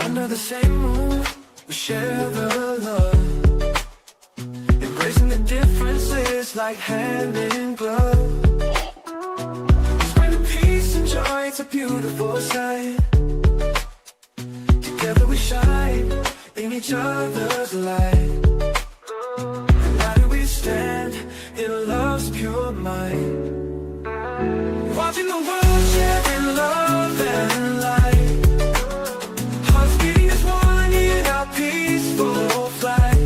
Under the same moon, we share the love. Embracing the differences like hand in glove. Spreading peace and joy, it's a beautiful sight. Together we shine in each other's light. And how do we stand in love's pure mind? Watching the world share in love and light. Hearts beating as one in our peaceful flight.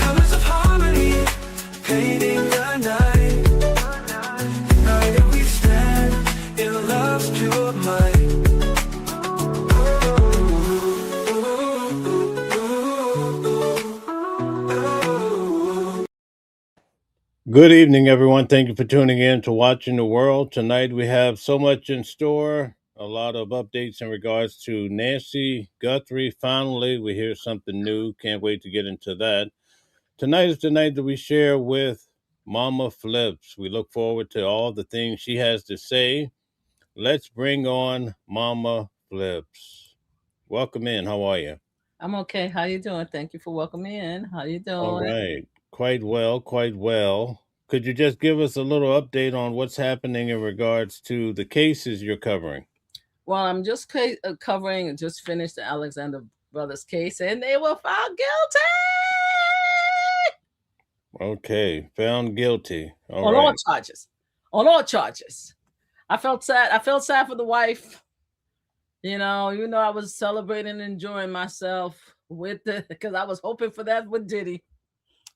Colors of harmony painting the night. United we stand in love's pure mind. Good evening, everyone. Thank you for tuning in to Watching the World. Tonight we have so much in store, a lot of updates in regards to Nancy Guthrie. Finally, we hear something new. Can't wait to get into that. Tonight is the night that we share with Mama Flips. We look forward to all the things she has to say. Let's bring on Mama Flips. Welcome in. How are you? I'm okay. How you doing? Thank you for welcoming me in. How you All doing? right. Quite well, quite well. Could you just give us a little update on what's happening in regards to the cases you're covering? Well, I'm just covering and just finished the Alexander brothers case, and they were found guilty Okay, found guilty. All on all right. charges. On all charges. I felt sad. I felt sad for the wife. You know, even though I was celebrating and enjoying myself with it, because I was hoping for that with Diddy.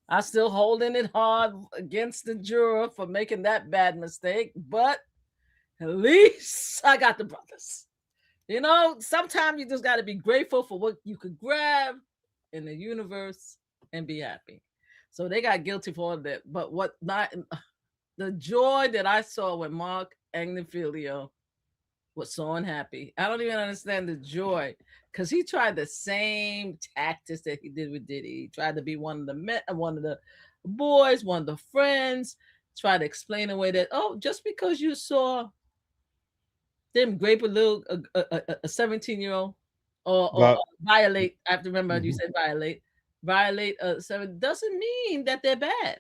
I still holding it hard against the juror for making that bad mistake, but at least I got the brothers. You know, sometimes you just got to be grateful for what you could grab in the universe and be happy. So they got guilty for all that. But what not the joy that I saw when Mark Agnifilio was so unhappy. I don't even understand the joy because he tried the same tactics that he did with Diddy. He tried to be one of the men, one of the boys, one of the friends. Tried to explain away that just because you saw them grape a little a 17-year-old or But violate. I have to remember you said violate a 7 doesn't mean that they're bad.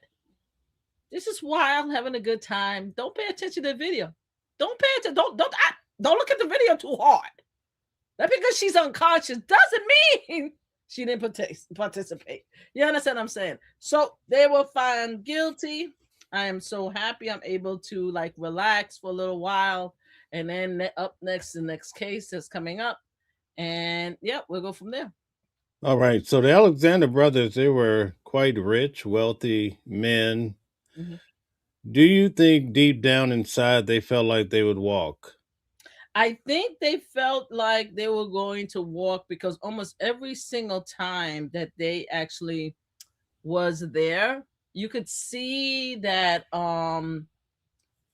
This is why I'm having a good time. Don't pay attention to the video. Don't pay attention. Don't look at the video too hard. That because she's unconscious doesn't mean she didn't participate. You understand what I'm saying? So they were found guilty. I am so happy I'm able to like relax for a little while. And then up next, the next case that's coming up. And yeah, we'll go from there. all right, so the Alexander brothers, they were quite rich, wealthy men. Mm-hmm. Do you think deep down inside they felt like they would walk? I think they felt like they were going to walk because almost every single time that they actually was there, you could see that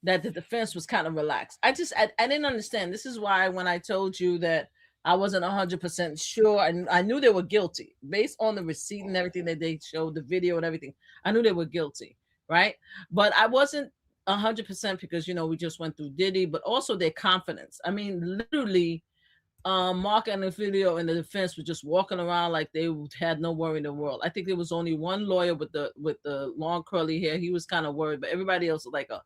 that the defense was kind of relaxed. I didn't understand. This is why when I told you that I wasn't 100% sure, and I knew they were guilty based on the receipt and everything that they showed, the video and everything. I knew they were guilty, right? But I wasn't 100% because we just went through Diddy, but also their confidence. I mean, literally, Mark and the video and the defense were just walking around like they had no worry in the world. I think there was only one lawyer with the long curly hair. He was kind of worried, but everybody else was like a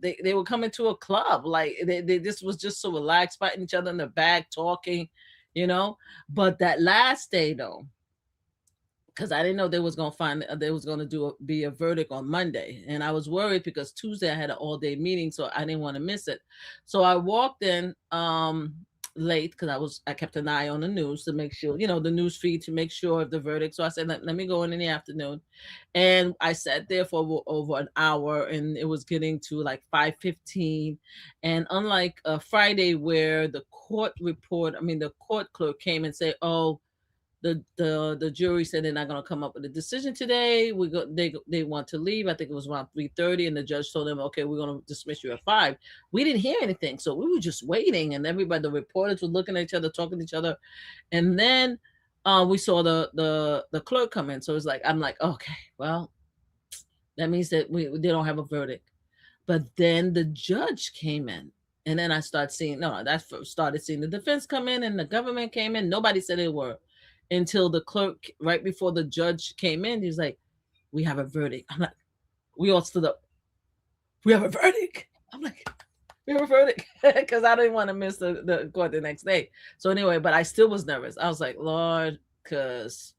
they were coming to a club. Like they this was just so relaxed, fighting each other in the back, talking, But that last day though, because I didn't know they was going to be a verdict on Monday, and I was worried because Tuesday I had an all day meeting, so I didn't want to miss it. So I walked in late because I kept an eye on the news to make sure, the news feed to make sure of the verdict. So I said, let me go in the afternoon, and I sat there for over an hour, and it was getting to like 5:15, and unlike Friday where the court clerk came and said, oh, the jury said they're not going to come up with a decision today. They want to leave. I think it was around 3:30, and the judge told them, okay, we're going to dismiss you at 5. We didn't hear anything, so we were just waiting, and everybody, the reporters were looking at each other, talking to each other, and then we saw the clerk come in. So it's like I'm like, okay, well, that means that they don't have a verdict. But then the judge came in, And then I started seeing, no, I started seeing the defense come in and the government came in. Nobody said they were until the clerk, right before the judge came in. He's like, we have a verdict. I'm like, we all stood up. We have a verdict. I'm like, we have a verdict, because I didn't want to miss the court the next day. So anyway, but I still was nervous. I was like, Lord, because.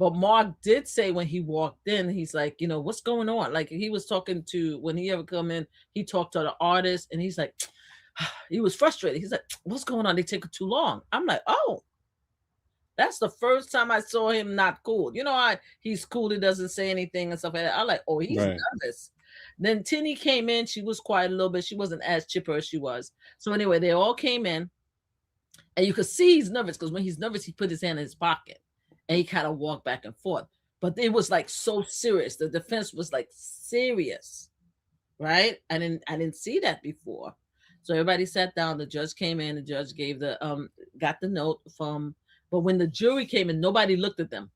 But Mark did say when he walked in, he's like, what's going on? Like, he was talking to, when he ever come in, he talked to the artist, and he's like, he was frustrated. He's like, what's going on? They take too long. I'm like, oh, that's the first time I saw him not cool. He's cool. He doesn't say anything and stuff like that. I'm like, oh, he's nervous. Then Tinny came in. She was quiet a little bit. She wasn't as chipper as she was. So anyway, they all came in, and you could see he's nervous, because when he's nervous, he put his hand in his pocket. And he kind of walked back and forth. But it was like so serious. The defense was like serious, right? I didn't see that before. So everybody sat down. The judge came in. The judge gave got the note from, but when the jury came in, nobody looked at them.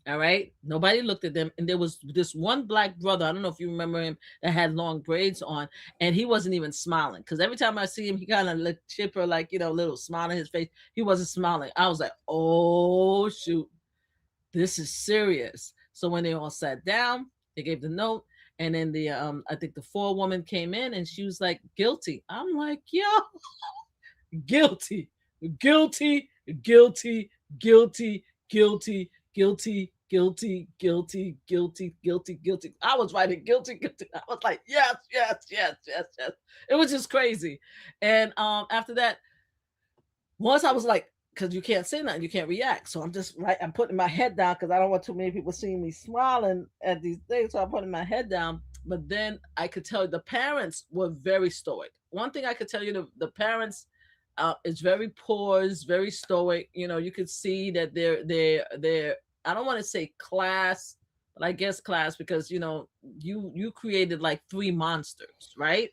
All right? Nobody looked at them. And there was this one black brother, I don't know if you remember him, that had long braids on, and he wasn't even smiling. Because every time I see him, he kind of looked chipper, like, little smile on his face. He wasn't smiling. I was like, oh, shoot, this is serious. So when they all sat down, they gave the note. And then I think the forewoman came in, and she was like, guilty. I'm like, yo, guilty, guilty, guilty, guilty, guilty, guilty, guilty, guilty, guilty, guilty, guilty. I was writing guilty, guilty. I was like, yes, yes, yes, yes, yes. It was just crazy. And after that, once I was like, because you can't say nothing, you can't react. So I'm putting my head down, because I don't want too many people seeing me smiling at these things. So I'm putting my head down. But then I could tell the parents were very stoic. One thing I could tell you, the parents, is very poised, very stoic. You could see that they're I don't want to say class, but I guess class, because you created like 3 monsters, right?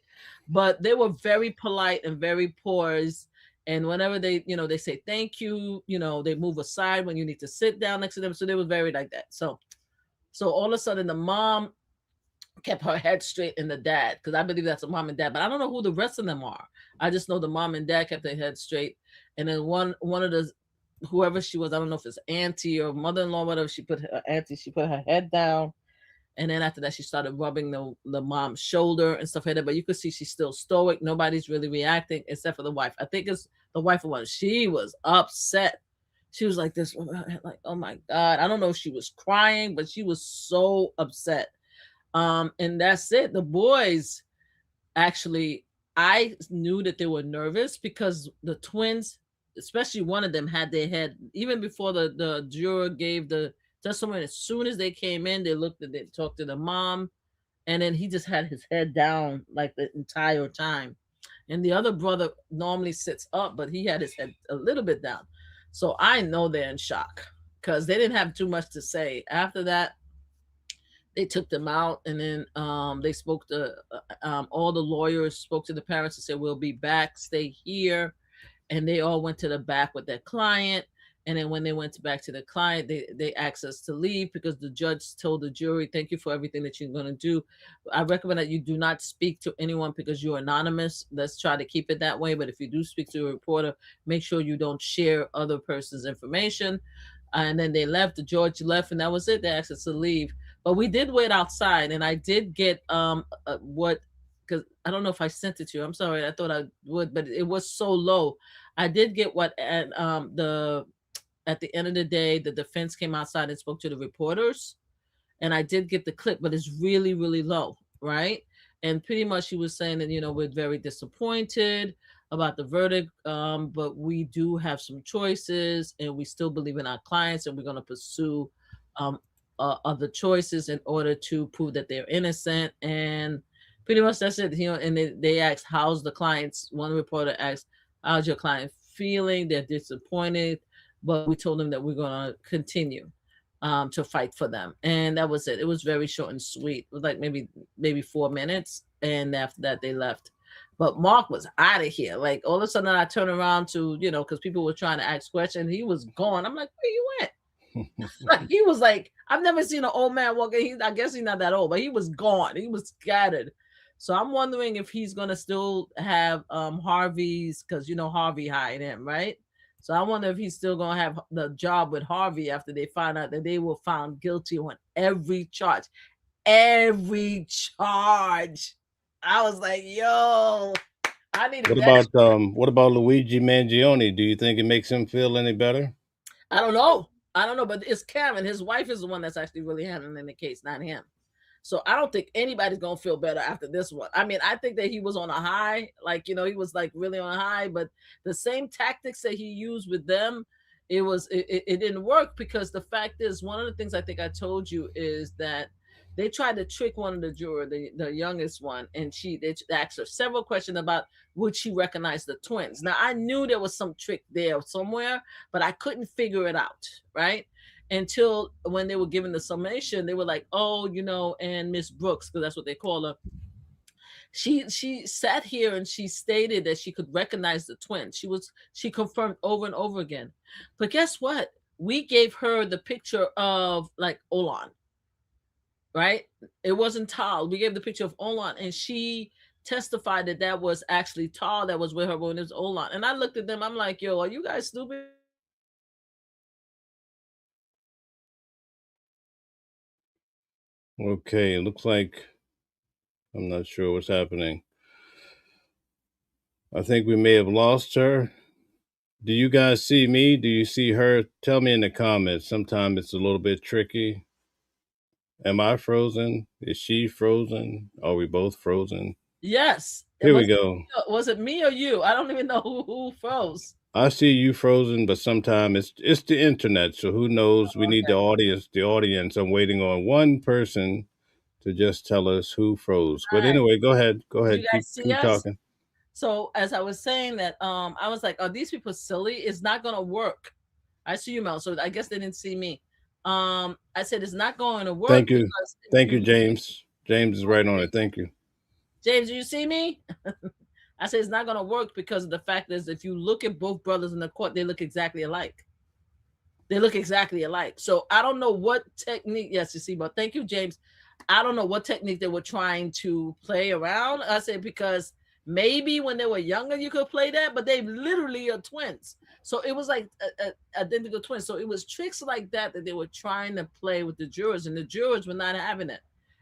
But they were very polite and very poised. And whenever they say thank you, they move aside when you need to sit down next to them. So they were very like that. So all of a sudden the mom kept her head straight, and the dad, because I believe that's a mom and dad, but I don't know who the rest of them are. I just know the mom and dad kept their head straight. And then one of the, whoever she was, I don't know if it's auntie or mother-in-law, whatever, she put her head down. And then after that, she started rubbing the mom's shoulder and stuff like that. But you could see she's still stoic. Nobody's really reacting except for the wife. I think it's the wife of one. She was upset. She was like this, like, oh my God. I don't know if she was crying, but she was so upset. And that's it. The boys, actually, I knew that they were nervous, because the twins, especially one of them, had their head, even before the juror gave the testimony, as soon as they came in, they talked to the mom, and then he just had his head down like the entire time. And the other brother normally sits up, but he had his head a little bit down. So I know they're in shock, because they didn't have too much to say. After that, they took them out, and then they spoke to all the lawyers, spoke to the parents and said, we'll be back, stay here. And they all went to the back with their client. And then when they went back to the client, they asked us to leave, because the judge told the jury, thank you for everything that you're going to do. I recommend that you do not speak to anyone, because you're anonymous. Let's try to keep it that way. But if you do speak to a reporter, make sure you don't share other person's information. And then they left. The judge left, and that was it. They asked us to leave. But we did wait outside, and I did get because I don't know if I sent it to you. I'm sorry. I thought I would, but it was so low. I did get at the end of the day, the defense came outside and spoke to the reporters, and I did get the clip, but it's really, really low, right? And pretty much he was saying that, we're very disappointed about the verdict, but we do have some choices, and we still believe in our clients, and we're going to pursue other choices in order to prove that they're innocent. And pretty much that's it. And they asked, how's the clients? One reporter asked, how's your client feeling? They're disappointed, but we told them that we're going to continue to fight for them. And that was it. It was very short and sweet. It was like maybe 4 minutes. And after that, they left. But Mark was out of here. Like, all of a sudden I turned around to, because people were trying to ask questions. He was gone. I'm like, where you went? Like, he was like, I've never seen an old man walking. I guess he's not that old, but he was gone. He was scattered. So I'm wondering if he's gonna still have Harvey's, because Harvey hired him, right? So I wonder if he's still gonna have the job with Harvey after they find out that they were found guilty on every charge. Every charge. I was like, yo, I needed that. What about Luigi Mangione? Do you think it makes him feel any better? I don't know. I don't know, but it's Karen. His wife is the one that's actually really handling the case, not him. So I don't think anybody's gonna feel better after this one. I mean, I think that he was on a high, like he was like really on a high, but the same tactics that he used with them, it didn't work, because the fact is, one of the things I think I told you is that they tried to trick one of the jurors, the youngest one, and they asked her several questions about would she recognize the twins. Now I knew there was some trick there somewhere, but I couldn't figure it out, right? Until when they were given the summation, they were like, oh, and Miss Brooks, because that's what they call her. She sat here and she stated that she could recognize the twins. She confirmed over and over again. But guess what? We gave her the picture of like Olan, right? It wasn't Tal. We gave the picture of Olan, and she testified that that was actually Tal that was with her when it was Olan. And I looked at them. I'm like, yo, are you guys stupid? Okay, it looks like I'm not sure what's happening. I think we may have lost her. Do you guys see me? Do you see her? Tell me in the comments. Sometimes it's a little bit tricky. Am I frozen? Is she frozen? Are we both frozen? Yes. Here we go. Was it me or you? I don't even know who froze. I see you frozen, but sometimes it's the internet, so who knows? We need the audience. I'm waiting on one person to just tell us who froze. But Right. anyway, go ahead. You guys see Keep us? talking. So as I was saying that, I was like, are these people silly? It's not gonna work. I see you, Mel. So I guess they didn't see me. I said it's not going to work. Thank you. Thank you, James. James is right on it. Thank you. James, do you see me? I said it's not going to work because the fact is, if you look at both brothers in the court, they look exactly alike. They look exactly alike. So I don't know what technique. Yes, you see, but thank you, James. I don't know what technique they were trying to play around. I said because maybe when they were younger you could play that, but they literally are twins. So it was like identical twins. So it was tricks like that they were trying to play with the jurors, and the jurors were not having it.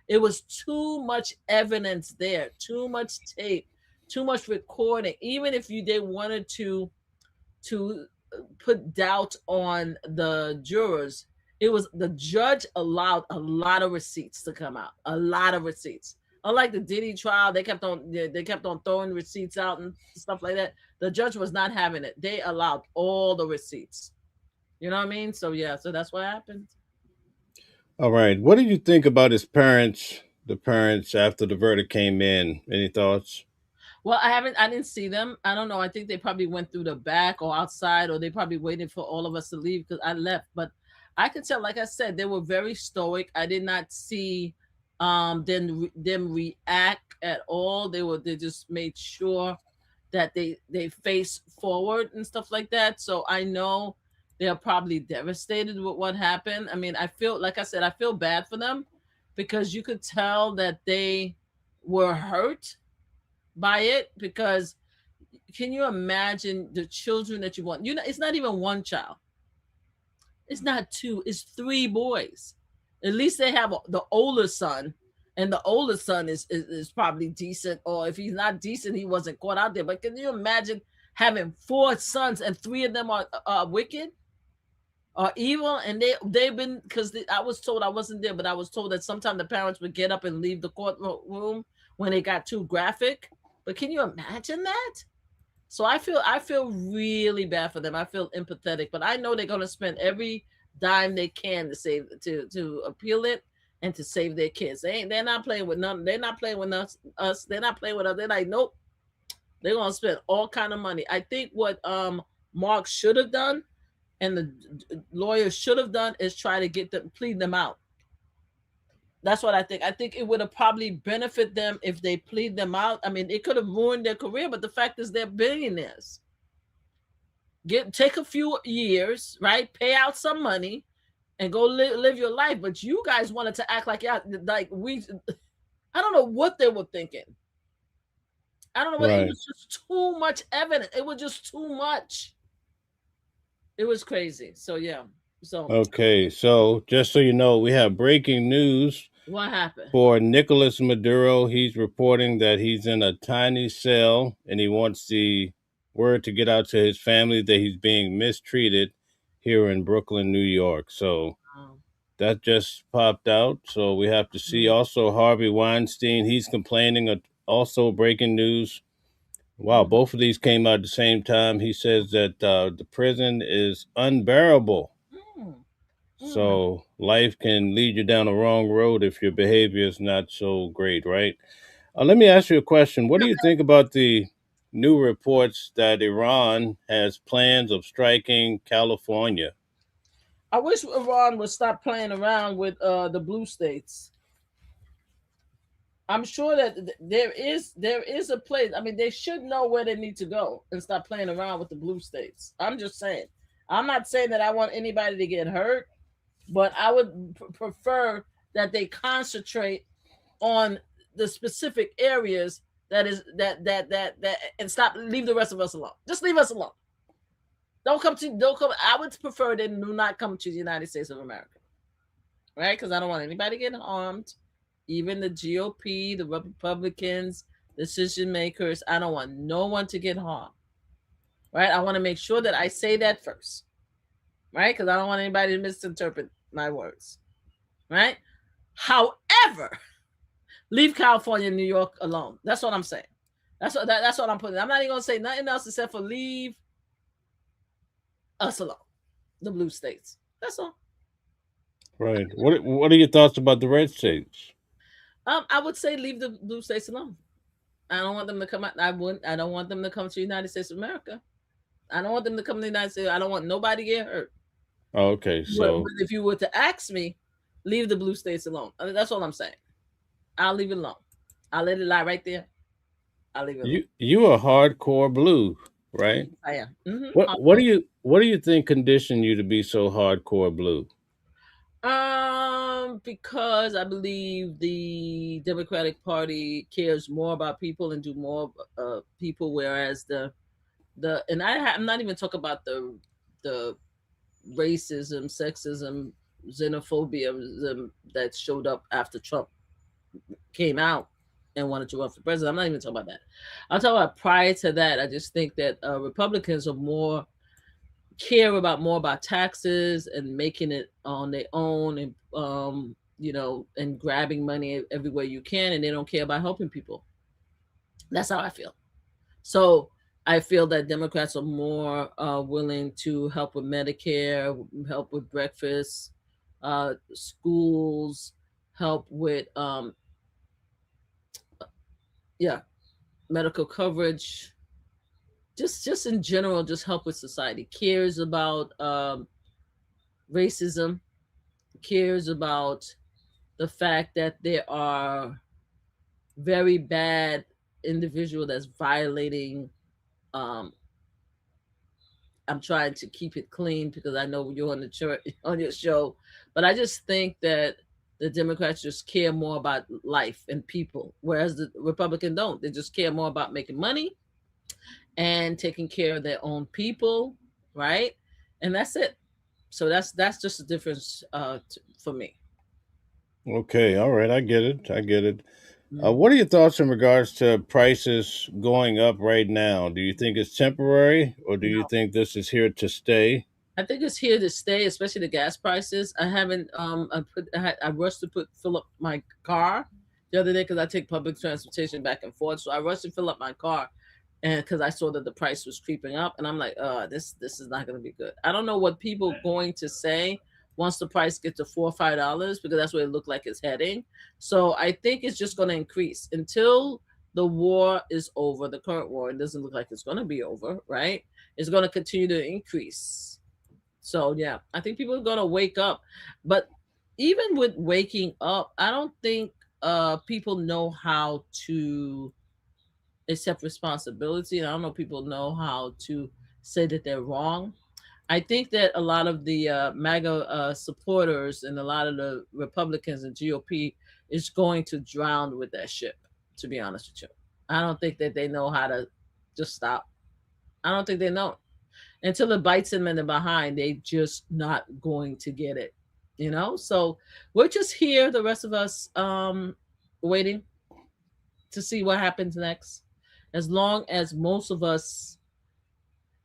It was too much evidence there, too much tape, too much recording. Even if they wanted to put doubt on the jurors, it was the judge allowed a lot of receipts to come out, a lot of receipts. Unlike the Diddy trial, they kept on throwing receipts out and stuff like that. The judge was not having it. They allowed all the receipts. You know what I mean? So yeah, so that's what happened. All right. What do you think about his parents, the parents after the verdict came in? Any thoughts? Well, I didn't see them. I don't know. I think they probably went through the back or outside, or they probably waited for all of us to leave because I left. But I could tell, like I said, they were very stoic. I did not see them react at all. They just made sure that they face forward and stuff like that. So I know they're probably devastated with what happened. I mean, I feel, like I said, I feel bad for them because you could tell that they were hurt by it, because can you imagine the children that you want? It's not even one child. It's not two. It's three boys. At least they have the older son, and the older son is probably decent. Or if he's not decent, he wasn't caught out there. But can you imagine having four sons and three of them are wicked or evil? And they've been, because I was told, I wasn't there, but I was told that sometimes the parents would get up and leave the courtroom when they got too graphic. But can you imagine that? So I feel really bad for them. I feel empathetic, but I know they're going to spend every dime they can to save to appeal it and to save their kids. They're not playing with none. They're not playing with us. They're not playing with us. They're like, nope. They're going to spend all kind of money. I think what Mark should have done and the lawyers should have done is try to plead them out. That's what I think. I think it would have probably benefit them if they plead them out. I mean, it could have ruined their career, but the fact is they're billionaires. Take a few years, right? Pay out some money and go live your life. But you guys wanted to act like we I don't know what they were thinking. I don't know what, it Right. was just too much evidence. It was just too much. It was crazy. So yeah. So Okay. So just so you know, we have breaking news what happened? for Nicolas Maduro. He's reporting that he's in a tiny cell and he wants the word to get out to his family that he's being mistreated here in Brooklyn, New York. So Um, that just popped out. So we have to see. mm, Also, Harvey Weinstein, he's complaining. Also, breaking news. Wow, mm, both of these came out at the same time. He says that the prison is unbearable. mm, mm. So life can lead you down the wrong road if your behavior is not so great, right? Let me ask you a question. What do you think about the new reports that Iran has plans of striking California? I wish Iran would stop playing around with the blue states. I'm sure that there is a place. I mean, they should know where they need to go and stop playing around with the blue states. I'm just saying. I'm not saying that I want anybody to get hurt, but I would prefer that they concentrate on the specific areas that and stop, leave the rest of us alone. Just leave us alone. Don't come. I would prefer they do not come to the United States of America, right? Because I don't want anybody getting harmed, even the GOP, the Republicans, decision makers. I don't want no one to get harmed, right? I want to make sure that I say that first, right? Because I don't want anybody to misinterpret my words, right? However, leave California and New York alone. That's what I'm saying. That's what I'm putting. I'm not even gonna say nothing else except for leave us alone, the blue states. That's all. Right. What are your thoughts about the red states? I would say leave the blue states alone. I don't want them to come out. I wouldn't. I don't want them to come to the United States of America. I don't want them to come to the United States. I don't want nobody to get hurt. Okay, But so if you were to ask me, leave the blue states alone. I mean, that's all I'm saying. I'll leave it alone. I'll let it lie right there. I'll leave it alone. you are hardcore blue, right? I am. What do you think conditioned you to be so hardcore blue? Because I believe the Democratic Party cares more about people and do more people, whereas I'm not even talking about the racism, sexism, xenophobia that showed up after Trump came out and wanted to run for president. I'm not even talking about that. I'm talking about prior to that. I just think that Republicans are more about taxes and making it on their own, and and grabbing money everywhere you can, and they don't care about helping people. That's how I feel. So I feel that Democrats are more willing to help with Medicare, help with breakfast, schools, help with yeah, medical coverage, just in general, just help with society. Cares about racism, cares about the fact that there are very bad individual that's violating. um I'm trying to keep it clean because I know you're on the church on your show, but I just think that the Democrats just care more about life and people, whereas the Republican don't. They just care more about making money and taking care of their own people, right? And that's it. So that's just a difference for me. Okay, all right, I get it. I get it. Mm. What are your thoughts in regards to prices going up right now? Do you think it's temporary, or do you No, think this is here to stay? I think it's here to stay, especially the gas prices. I haven't I rushed to fill up my car the other day because I take public transportation back and forth. So I rushed to fill up my car, and because I saw that the price was creeping up, and I'm like, this is not going to be good. I don't know what people are going to say once the price gets to $4 or $5, because that's where it looked like it's heading. So I think it's just going to increase until the war is over. The current war, it doesn't look like it's going to be over, right? It's going to continue to increase. So yeah, I think people are going to wake up. But even with waking up, I don't think people know how to accept responsibility. And I don't know people know how to say that they're wrong. I think that a lot of the MAGA supporters and a lot of the Republicans and GOP is going to drown with that ship, to be honest with you. I don't think that they know how to just stop. I don't think they know. Until it bites them in the behind, they just not going to get it. So we're just here, the rest of us, waiting to see what happens next. As long as most of us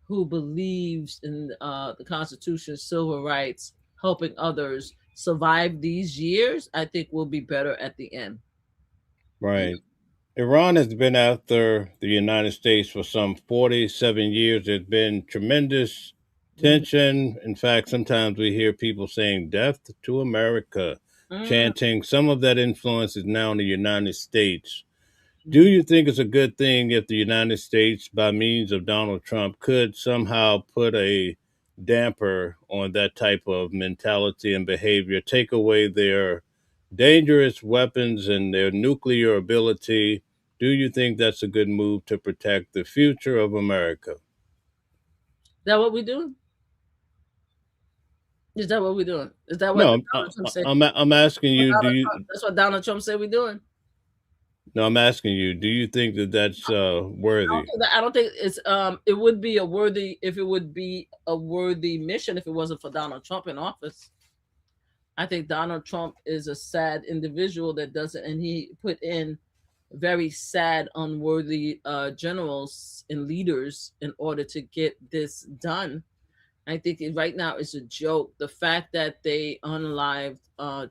who believes in the Constitution, civil rights, helping others survive these years, I think we'll be better at the end. Right. Iran has been after the United States for some 47 years. There's been tremendous Mhm. tension. In fact, sometimes we hear people saying death to America, Mm, chanting. Some of that influence is now in the United States. Do mhm. you think it's a good thing if the United States, by means of Donald Trump, could somehow put a damper on that type of mentality and behavior, take away their dangerous weapons and their nuclear ability? Do you think that's a good move to protect the future of America? Is that what we're doing? Is that what we're doing? Is that what No, Donald Trump said? I'm asking you. Do you? That's what Donald Trump said we're doing. No, I'm asking you. Do you think that that's worthy? I don't think it's it would be a worthy if it would be a worthy mission if it wasn't for Donald Trump in office. I think Donald Trump is a sad individual that doesn't, and he put in very sad, unworthy generals and leaders in order to get this done. I think right now it's a joke. The fact that they unalived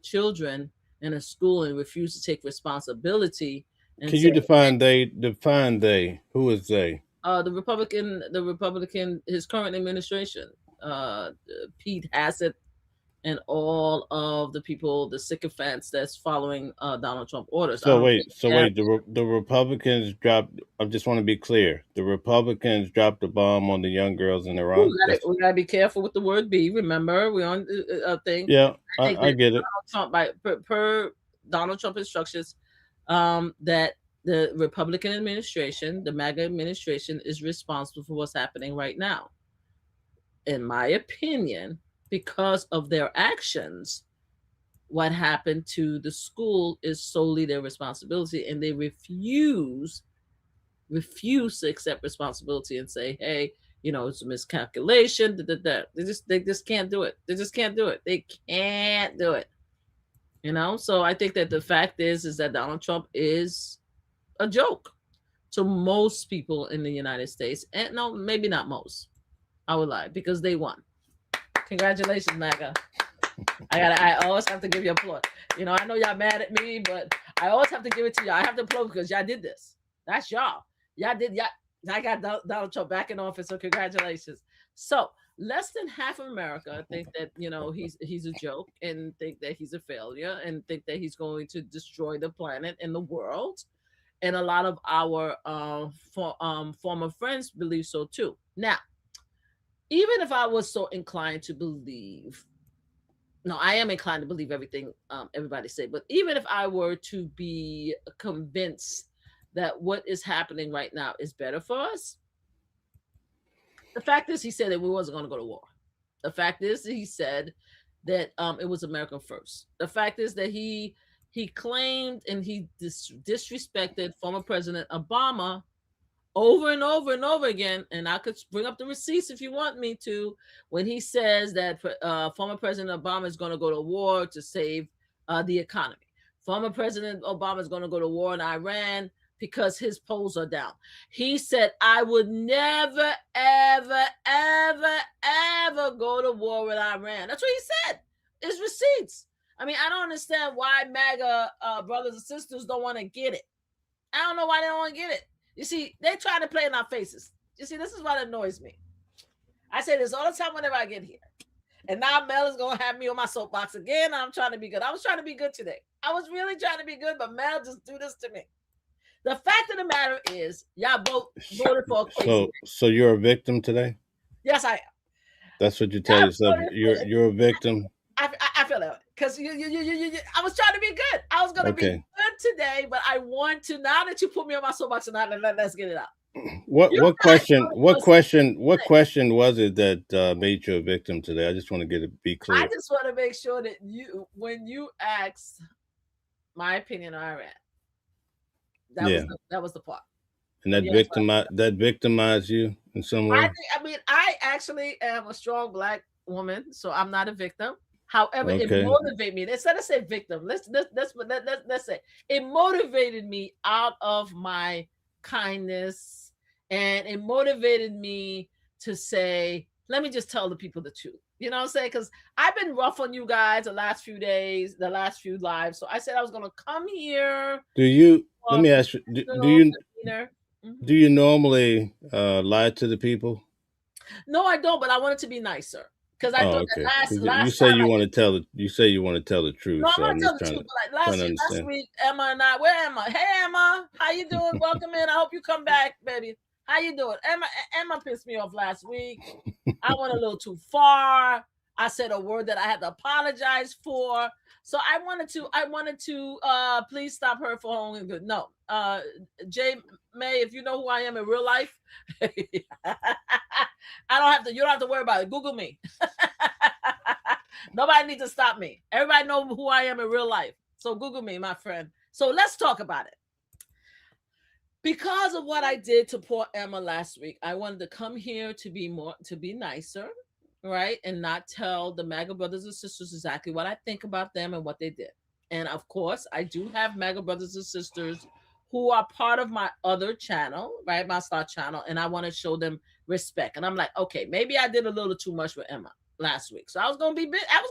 children in a school and refused to take responsibility and Can you say, define they? Define they. Who is they? the Republican, his current administration, uh, Pete Hassett, and all of the people, the sycophants that's following Donald Trump orders. I So don't think wait, so they have. wait. The Republicans dropped. I just want to be clear. The Republicans dropped the bomb on the young girls in We Iran. gotta, That's we gotta be careful with the word "be." Remember, we're on a thing. yeah. I think I that get it. Donald Trump, per Donald Trump instructions, that the Republican administration, the MAGA administration, is responsible for what's happening right now. In my opinion, because of their actions, what happened to the school is solely their responsibility, and they refuse to accept responsibility and say, hey, it's a miscalculation. Da, da, da. They just can't do it. They just can't do it. They can't do it. So I think that the fact is that Donald Trump is a joke to most people in the United States. And no, maybe not most. I would lie because they won. Congratulations, MAGA. I always have to give you applause. I know y'all mad at me, but I always have to give it to y'all. I have to applaud because y'all did this. That's y'all. Y'all did y'all. I got Donald Trump back in office, so congratulations. So less than half of America think that he's a joke and think that he's a failure and think that he's going to destroy the planet and the world. And a lot of our former friends believe so too. Now, even if I was so inclined to believe, no, I am inclined to believe everything everybody say, but even if I were to be convinced that what is happening right now is better for us, the fact is he said that we wasn't going to go to war. The fact is that he said that it was America first. The fact is that he claimed and he disrespected former President Obama over and over and over again, and I could bring up the receipts if you want me to, when he says that former President Obama is going to go to war to save the economy. Former President Obama is going to go to war in Iran because his polls are down. He said, I would never, ever, ever, ever go to war with Iran. That's what he said. It's receipts. I mean, I don't understand why MAGA brothers and sisters don't want to get it. I don't know why they don't want to get it. You see, they try to play in our faces. You see, this is what annoys me. I say this all the time whenever I get here. And now Mel is going to have me on my soapbox again. I'm trying to be good. I was trying to be good today. I was really trying to be good, but Mel just do this to me. The fact of the matter is, y'all both voted for a crazy. So you're a victim today. Yes, I am. That's what you tell yourself. You're a victim. I feel that because you, I was trying to be good. I was going to be good today, but I want to, now that you put me on my soapbox tonight, let's get it out. What question was it that made you a victim today? I just want to be clear. I just want to make sure that when you asked my opinion on Iran, that was the part. And that Yes, victimize you in some way. I actually am a strong black woman, so I'm not a victim. However, it Okay. motivated me. Instead of say victim, let's say it motivated me out of my kindness, and it motivated me to say, let me just tell the people the truth. You know what I'm saying? Because I've been rough on you guys the last few days, the last few lives. So I said I was gonna come here. Do you? Let For me ask you. professional demeanor. Do Mhm. you normally lie to the people? No, I don't, but I want it to be nicer. Because I Oh, thought that okay. last 'Cause you last say time you I want did. to tell the. You say you want to tell the truth. No, I'm So gonna I'm tell just the truth. But like trying to last understand. week, Emma and I, where Emma? Hey Emma, how you doing? Welcome in. I hope you come back, baby. How you doing? Emma pissed me off last week. I went a little too far. I said a word that I had to apologize for. So I wanted to please stop her for home and good. No. Jay May, if you know who I am in real life, you don't have to worry about it. Google me. Nobody needs to stop me. Everybody know who I am in real life. So Google me, my friend. So let's talk about it. Because of what I did to poor Emma last week, I wanted to come here to be nicer, right? And not tell the MAGA brothers and sisters exactly what I think about them and what they did. And of course, I do have MAGA brothers and sisters who are part of my other channel, right? My star channel, and I want to show them respect. And I'm like, okay, maybe I did a little too much with Emma last week. So I was gonna be good. I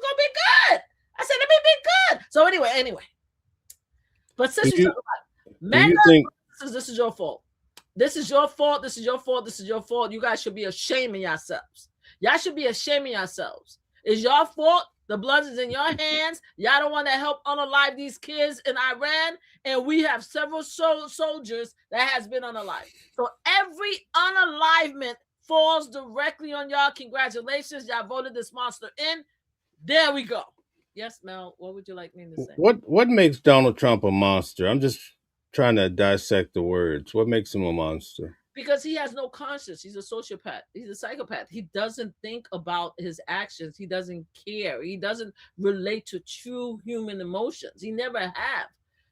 said, let me be good. So anyway. But Do since you talk you? about Do MAGA, you think? this is your fault. This is your fault. This is your fault. This is your fault. You guys should be ashamed of yourselves. Y'all should be ashamed of yourselves. It's your fault. The blood is in your hands. Y'all don't want to help unalive these kids in Iran. And we have several soldiers that has been unalived. So every unalivement falls directly on y'all. Congratulations. Y'all voted this monster in. There we go. Yes, Mel, what would you like me to say? What makes Donald Trump a monster? I'm just trying to dissect the words. What makes him a monster? Because he has no conscience. He's a sociopath. He's a psychopath. He doesn't think about his actions. He doesn't care. He doesn't relate to true human emotions. He never have.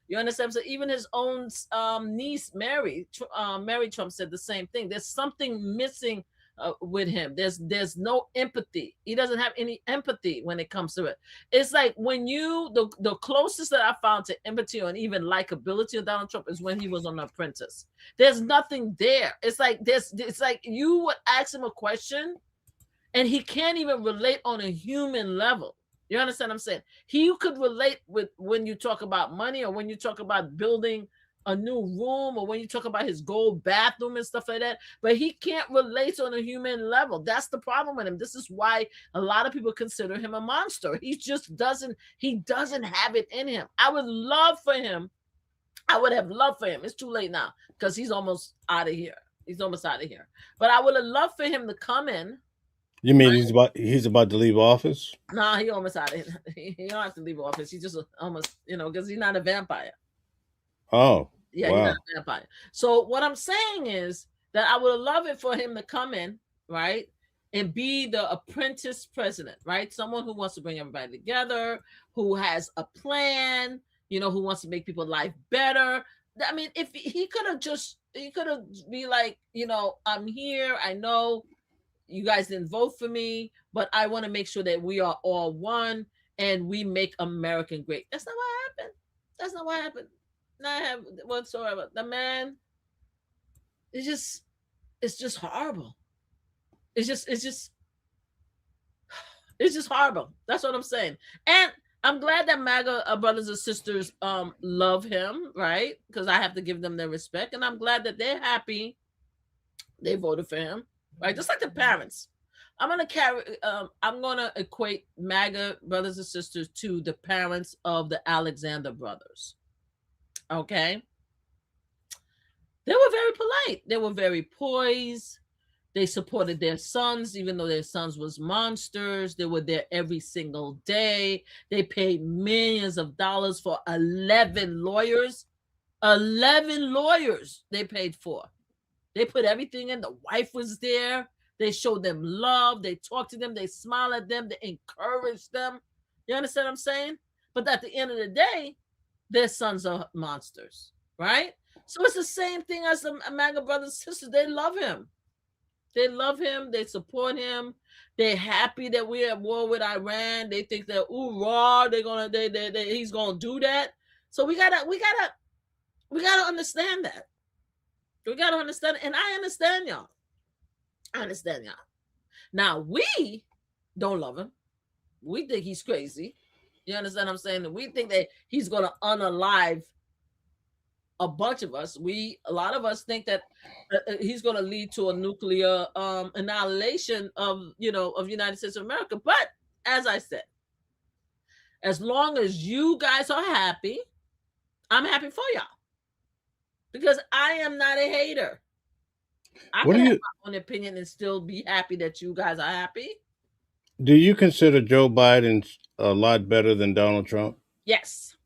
You understand? So even his own niece, Mary Trump, said the same thing. There's something missing with him. There's no empathy. He doesn't have any empathy when it comes to it. It's like when the closest that I found to empathy and even likability of Donald Trump is when he was on The Apprentice. There's nothing there. It's like this. It's like you would ask him a question, and he can't even relate on a human level. You understand what I'm saying? He could relate with when you talk about money, or when you talk about building a new room, or when you talk about his gold bathroom and stuff like that. But he can't relate on a human level. That's the problem with him. This is why a lot of people consider him a monster. He just doesn't. He doesn't have it in him. I would have loved for him. It's too late now because he's almost out of here. He's almost out of here. But I would have loved for him to come in. You mean he's about to leave office? Nah, he almost out of here. He don't have to leave office. He just almost, because he's not a vampire. Oh, Yeah, he's not wow. a vampire. So what I'm saying is that I would have loved it for him to come in, right? And be the apprentice president, right? Someone who wants to bring everybody together, who has a plan, who wants to make people's life better. I mean, if he could have be like, I'm here. I know you guys didn't vote for me, but I want to make sure that we are all one and we make American great. That's not what happened. That's not what happened. Not whatsoever. The man, it's just horrible. It's just horrible. That's what I'm saying. And I'm glad that MAGA brothers and sisters love him, right? Because I have to give them their respect, and I'm glad that they're happy they voted for him, right? Just like the parents. I'm gonna equate MAGA brothers and sisters to the parents of the Alexander brothers. Okay, they were very polite. They were very poised. They supported their sons, even though their sons was monsters. They were there every single day. They paid millions of dollars for 11 lawyers. 11 lawyers they paid for. They put everything in. The wife was there. They showed them love. They talked to them. They smiled at them. They encouraged them. You understand what I'm saying? But at the end of the day, their sons are monsters, right? So it's the same thing as the MAGA brothers and sisters. They love him. They love him. They support him. They're happy that we're at war with Iran. They think that ooh raw, they're gonna he's gonna do that. So we gotta understand that. We gotta understand it. And I understand y'all. I understand y'all. Now we don't love him. We think he's crazy. You understand what I'm saying? We think that he's gonna unalive a bunch of us. A lot of us think that he's going to lead to a nuclear annihilation of United States of America. But as I said, as long as you guys are happy, I'm happy for y'all, because I am not a hater. I What can do have you my own opinion and still be happy that you guys are happy. do you consider Joe Biden a lot better than Donald Trump? Yes.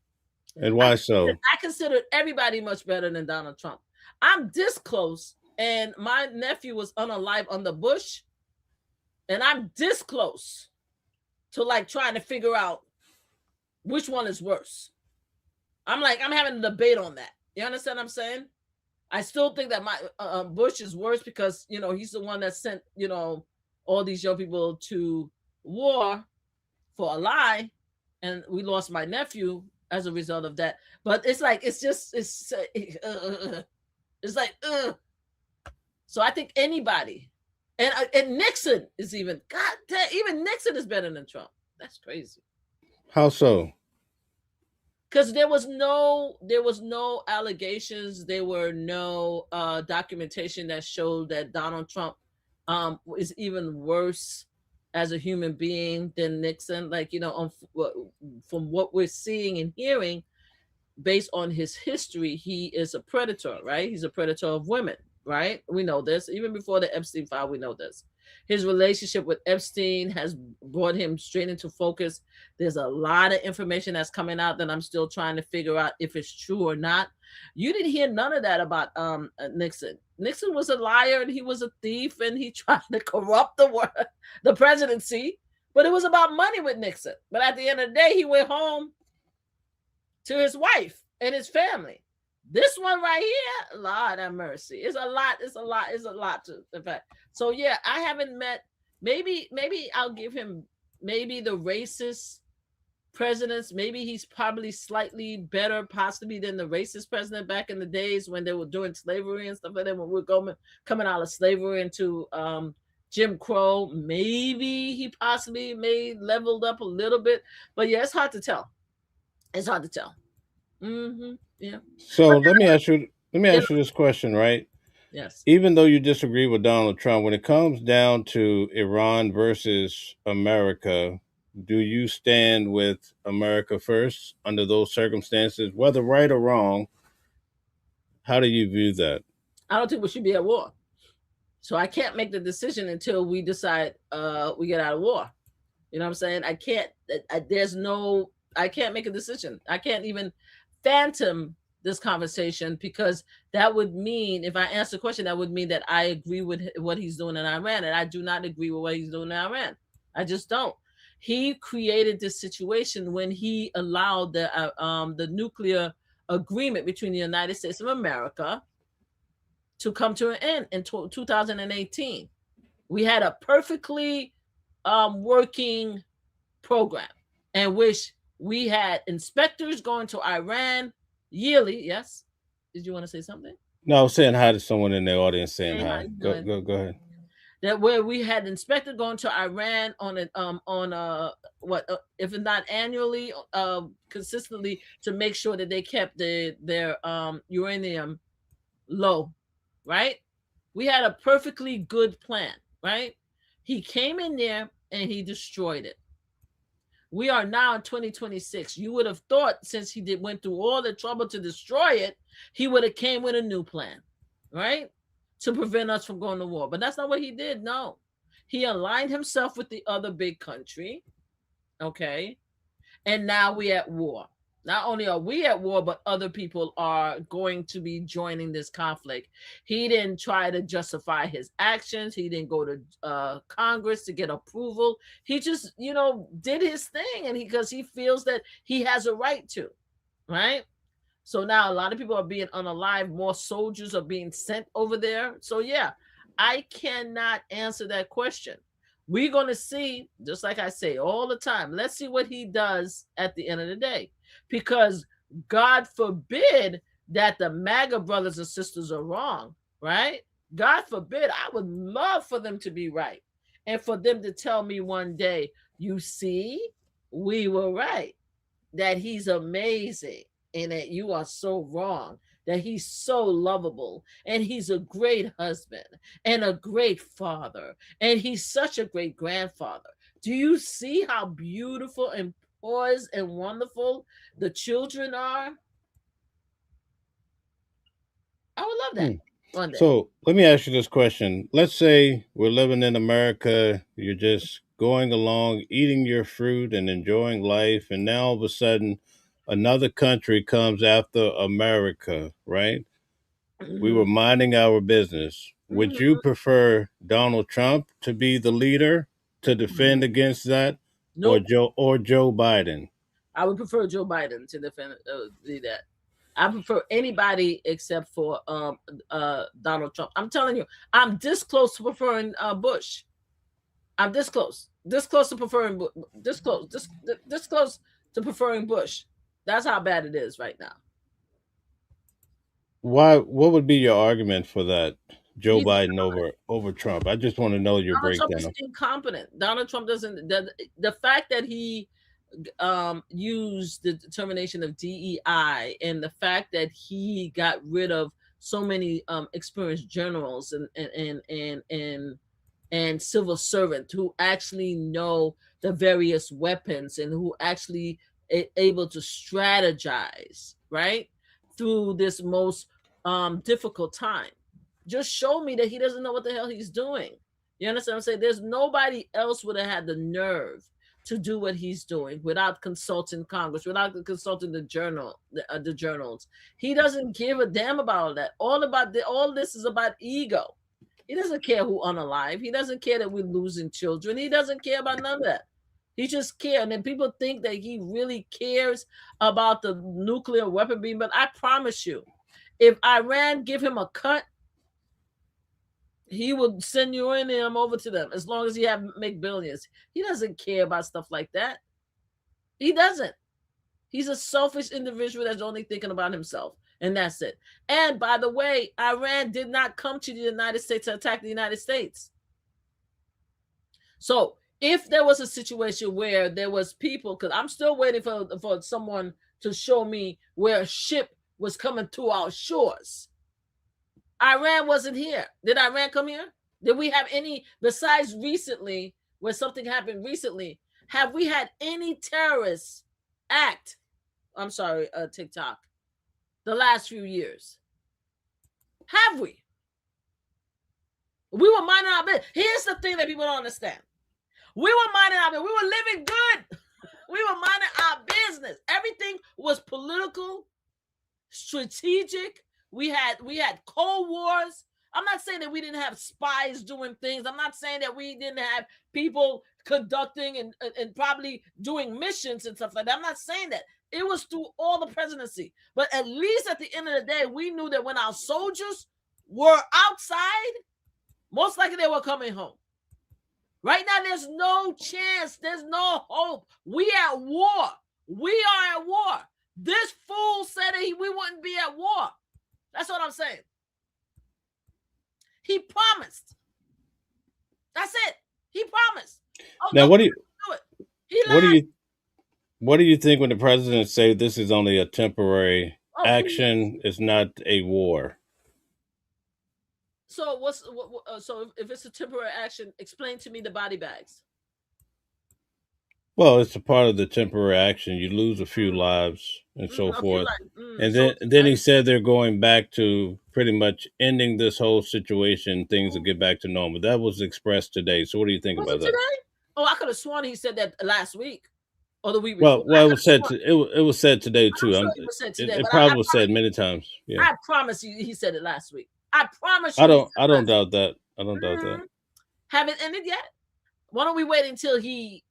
And why so? I consider everybody much better than Donald Trump. I'm this close, and my nephew was unalive under Bush, and I'm this close to like trying to figure out which one is worse. I'm having a debate on that. You understand what I'm saying? I still think that my Bush is worse because he's the one that sent all these young people to war for a lie, and we lost my nephew as a result of that. But it's like it's like so I think anybody, and Nixon is even even Nixon is better than Trump. That's crazy. How so? Because there was no allegations, there were no documentation that showed that Donald Trump is even worse as a human being than Nixon. Like from what we're seeing and hearing, based on his history, he is a predator, right? He's a predator of women, right? We know this. Even before the Epstein file, we know this. His relationship with Epstein has brought him straight into focus. There's a lot of information that's coming out that I'm still trying to figure out if it's true or not. You didn't hear none of that about Nixon. Nixon was a liar and he was a thief and he tried to corrupt the presidency, but it was about money with Nixon. But at the end of the day, he went home to his wife and his family. This one right here, Lord have mercy. It's a lot to in fact. So yeah, I haven't met, maybe I'll give him maybe the racist presidents. Maybe he's probably slightly better possibly than the racist president back in the days when they were doing slavery and stuff like that, when we were coming out of slavery into Jim Crow. Maybe he possibly leveled up a little bit. But yeah, it's hard to tell. It's hard to tell. Yeah. So let me ask you this question, right? Yes. Even though you disagree with Donald Trump, when it comes down to Iran versus America, do you stand with America first under those circumstances, whether right or wrong? How do you view that? I don't think we should be at war. So I can't make the decision until we decide we get out of war. You know what I'm saying? I can't I can't make a decision. I can't even phantom this conversation, because that would mean, if I answer the question, that would mean that I agree with what he's doing in Iran, and I do not agree with what he's doing in Iran. I just don't. He created this situation when he allowed the nuclear agreement between the United States of America to come to an end in 2018. We had a perfectly working program in which we had inspectors going to Iran yearly. Yes. Did you want to say something? No, I was saying hi to someone in the audience saying Hey, how hi. you Go doing? go go ahead. That where we had inspectors going to Iran if not annually, consistently, to make sure that they kept their uranium low, right? We had a perfectly good plan, right? He came in there and he destroyed it. We are now in 2026. You would have thought, since he went through all the trouble to destroy it, he would have came with a new plan, right? To prevent us from going to war. But that's not what he did. No. He aligned himself with the other big country. Okay. And now we're at war. Not only are we at war, but other people are going to be joining this conflict. He didn't try to justify his actions. He didn't go to Congress to get approval. He just, did his thing, and because he feels that he has a right to, right? So now a lot of people are being unalive. More soldiers are being sent over there. So yeah, I cannot answer that question. We're going to see, just like I say all the time, let's see what he does at the end of the day. Because God forbid that the MAGA brothers and sisters are wrong, right? God forbid. I would love for them to be right. And for them to tell me one day, you see, we were right, that he's amazing and that you are so wrong, that he's so lovable and he's a great husband and a great father and he's such a great grandfather. Do you see how beautiful and poised and wonderful the children are? I would love that Hmm. one day. So let me ask you this question. Let's say we're living in America, you're just going along, eating your fruit and enjoying life, and now all of a sudden another country comes after America, right? We were Mhm, minding our business. Would you mhm, prefer Donald Trump to be the leader to defend mhm. against that, Nope. Or Joe Biden? I would prefer Joe Biden to defend do that. I prefer anybody except for Donald Trump. I'm telling you, I'm this close to preferring Bush. I'm this close to preferring this close to preferring Bush. That's how bad it is right now. Why? What would be your argument for that, Joe He's Biden over Trump? I just want to know your Donald Trump is breakdown. incompetent. Donald Trump doesn't. The fact that he used the determination of DEI and the fact that he got rid of so many experienced generals and civil servants who actually know the various weapons and who actually able to strategize right through this most difficult time just show me that he doesn't know what the hell he's doing. You understand what I'm saying? There's nobody else would have had the nerve to do what he's doing without consulting Congress, without consulting the journals. He doesn't give a damn about all that. All this is about ego. He doesn't care who unalive. He doesn't care that we're losing children. He doesn't care about none of that. He just cares. And then people think that he really cares about the nuclear weapon being, but I promise you, if Iran give him a cut, he will send you and him over to them as long as he have make billions. He doesn't care about stuff like that. He doesn't. He's a selfish individual that's only thinking about himself, and that's it. And by the way, Iran did not come to the United States to attack the United States. So if there was a situation where there was people, because I'm still waiting for someone to show me where a ship was coming to our shores. Iran wasn't here. Did Iran come here? Did we have any, besides recently, where something happened recently, have we had any terrorist act? I'm sorry, TikTok, the last few years. Have we? We were minding our business. Here's the thing that people don't understand. We were minding our business. We were living good. We were minding our business. Everything was political, strategic. We had Cold Wars. I'm not saying that we didn't have spies doing things. I'm not saying that we didn't have people conducting and probably doing missions and stuff like that. I'm not saying that. It was through all the presidency. But at least at the end of the day, we knew that when our soldiers were outside, most likely they were coming home. Right now, there's no chance. There's no hope. We at war. We are at war. This fool said that we wouldn't be at war. That's what I'm saying. He promised. That's it. He promised. Oh, Now, no, do it. He lied. what do you think when the president say this is only a temporary Oh, action? It's not a war. so so if it's a temporary action, explain to me the body bags. Well, it's a part of the temporary action. You lose a few lives and so A few forth. like And soldiers, then he right? said they're going back to pretty much ending this whole situation. Things will get back to normal. That was expressed today. So what do you think Was about it that? today? Oh, I could have sworn he said that last week or the week before. I It could was have said sworn. it was said today I'm too. sure it was said today, It but probably was said many times. Yeah, I promise you he said it last week. I promise you he said I it don't last doubt that. I don't doubt week. that. Haven't ended yet? Why don't we wait until he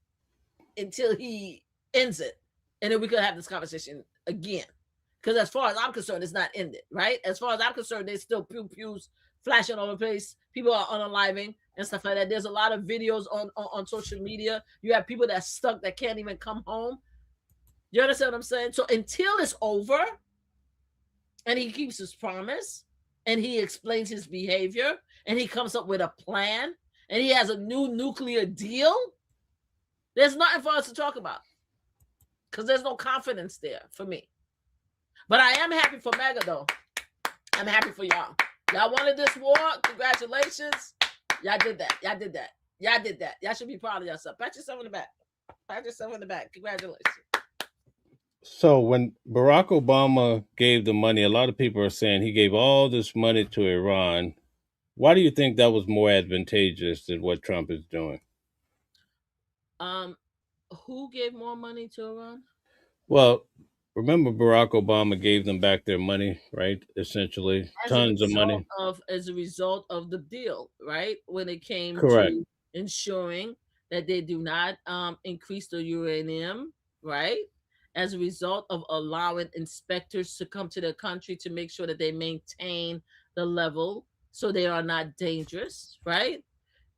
ends it, and then we could have this conversation again? Because as far as I'm concerned, it's not ended, right? As far as I'm concerned, there's still pew-pews flashing all over the place. People are unaliving and stuff like that. There's a lot of videos on social media. You have people that's stuck that can't even come home. You understand what I'm saying? So until it's over and he keeps his promise and he explains his behavior and he comes up with a plan and he has a new nuclear deal, there's nothing for us to talk about because there's no confidence there for me. But I am happy for MAGA, though. I'm happy for y'all. Y'all wanted this war. Congratulations. Y'all did that. Y'all did that. Y'all did that. Y'all should be proud of yourself. Pat yourself in the back. Pat yourself in the back. Congratulations. So when Barack Obama gave the money, a lot of people are saying he gave all this money to Iran. Why do you think that was more advantageous than what Trump is doing? Who gave more money to Iran? Well, remember Barack Obama gave them back their money, right? Essentially, tons of money. As a result of the deal, right? When it came Correct. to ensuring that they do not increase the uranium, right? As a result of allowing inspectors to come to their country to make sure that they maintain the level so they are not dangerous, right?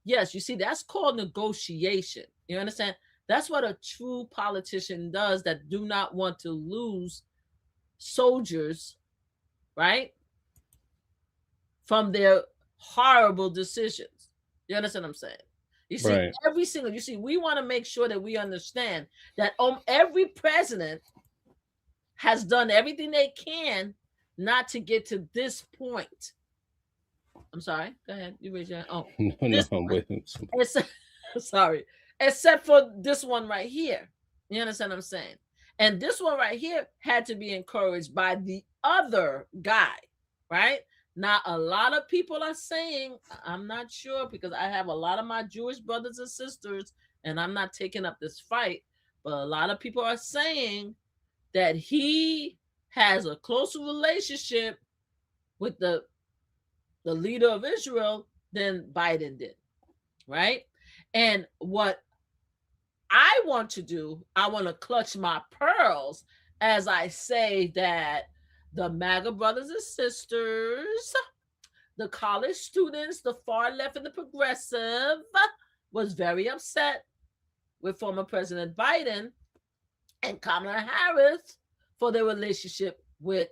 Yes, you see, that's called negotiation. You understand? That's what a true politician does that do not want to lose soldiers, right? From their horrible decisions. You understand what I'm saying? You see, Right. we want to make sure that we understand that every president has done everything they can not to get to this point. I'm sorry. Go ahead. You raise your hand. Oh, No, I'm waiting. sorry. Except for this one right here. You understand what I'm saying? And this one right here had to be encouraged by the other guy, right? Now, a lot of people are saying, I'm not sure because I have a lot of my Jewish brothers and sisters, and I'm not taking up this fight, but a lot of people are saying that he has a closer relationship with the leader of Israel than Biden did, right? And what I want to do, I want to clutch my pearls as I say that the MAGA brothers and sisters, the college students, the far left and the progressive was very upset with former President Biden and Kamala Harris for their relationship with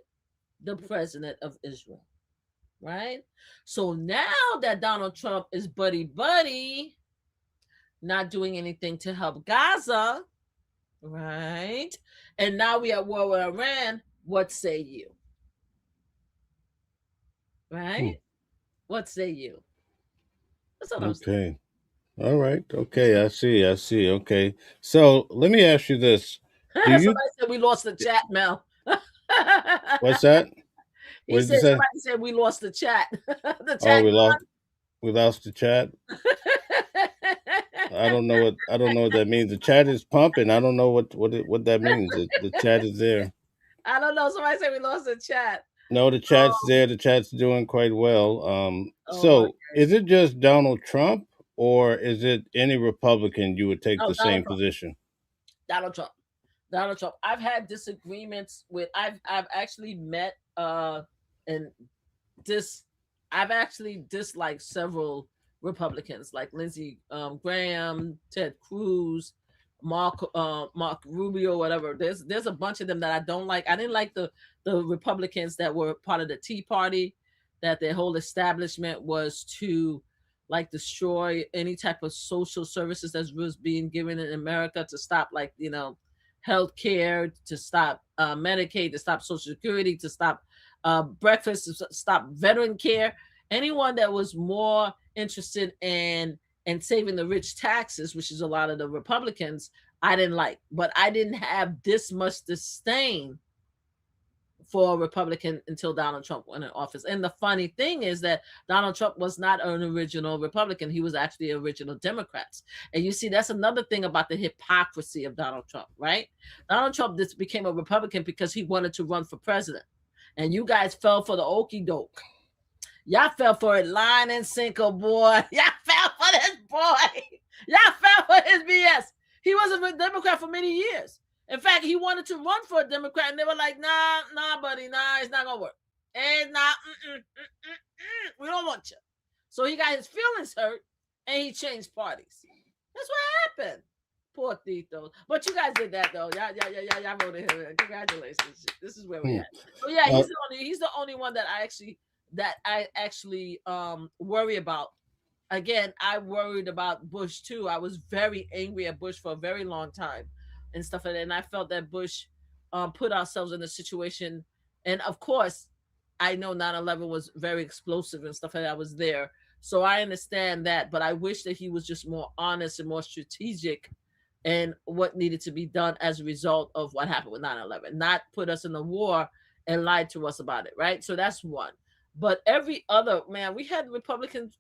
the president of Israel, right? So now that Donald Trump is buddy-buddy, not doing anything to help Gaza, right? And now we are at war with Iran. What say you? Right? What say you? That's what I'm saying. Okay. All right. Okay. I see. Okay. So let me ask you this. Do Somebody you, said we lost the chat, Mel. what's that? What He did you said say? somebody said we lost the chat. The Oh, chat we lost the chat. gone. I don't know what that means. The chat is pumping. I don't know what that means. The chat is there. I don't know. Somebody said we lost the chat. No, the chat's there. The chat's doing quite well. Oh my So is it just Donald Trump, or is it any Republican you would take Oh, the same position? Donald Trump. Donald Trump. I've had disagreements with. I've actually met and I've actually disliked several Republicans like Lindsey Graham, Ted Cruz, Mark Rubio, whatever. There's a bunch of them that I don't like. I didn't like the Republicans that were part of the Tea Party, that their whole establishment was to like destroy any type of social services that was being given in America, to stop health care, to stop Medicaid, to stop Social Security, to stop breakfast, to stop veteran care. Anyone that was more interested in saving the rich taxes, which is a lot of the Republicans, I didn't like. But I didn't have this much disdain for a Republican until Donald Trump went in office. And the funny thing is that Donald Trump was not an original Republican. He was actually original Democrats. And you see, that's another thing about the hypocrisy of Donald Trump, right? Donald Trump just became a Republican because he wanted to run for president. And you guys fell for the okie doke. Y'all fell for it line and sinker, boy. Y'all fell for this boy. Y'all fell for his BS. He was a Democrat for many years. In fact, he wanted to run for a Democrat, and they were like, nah, buddy, nah, it's not gonna work. And nah, we don't want you. So he got his feelings hurt, and he changed parties. That's what happened. Poor Tito. But you guys did that though. Y'all voted him. Congratulations. This is where we at. So yeah, he's the only one that I actually worry about. Again, I worried about Bush too. I was very angry at Bush for a very long time and stuff like that. And I felt that Bush put ourselves in a situation. And of course, I know 9/11 was very explosive and stuff like that. I was there. So I understand that. But I wish that he was just more honest and more strategic and what needed to be done as a result of what happened with 9/11, not put us in a war and lied to us about it, right? So that's one. But every other, man, we had Republican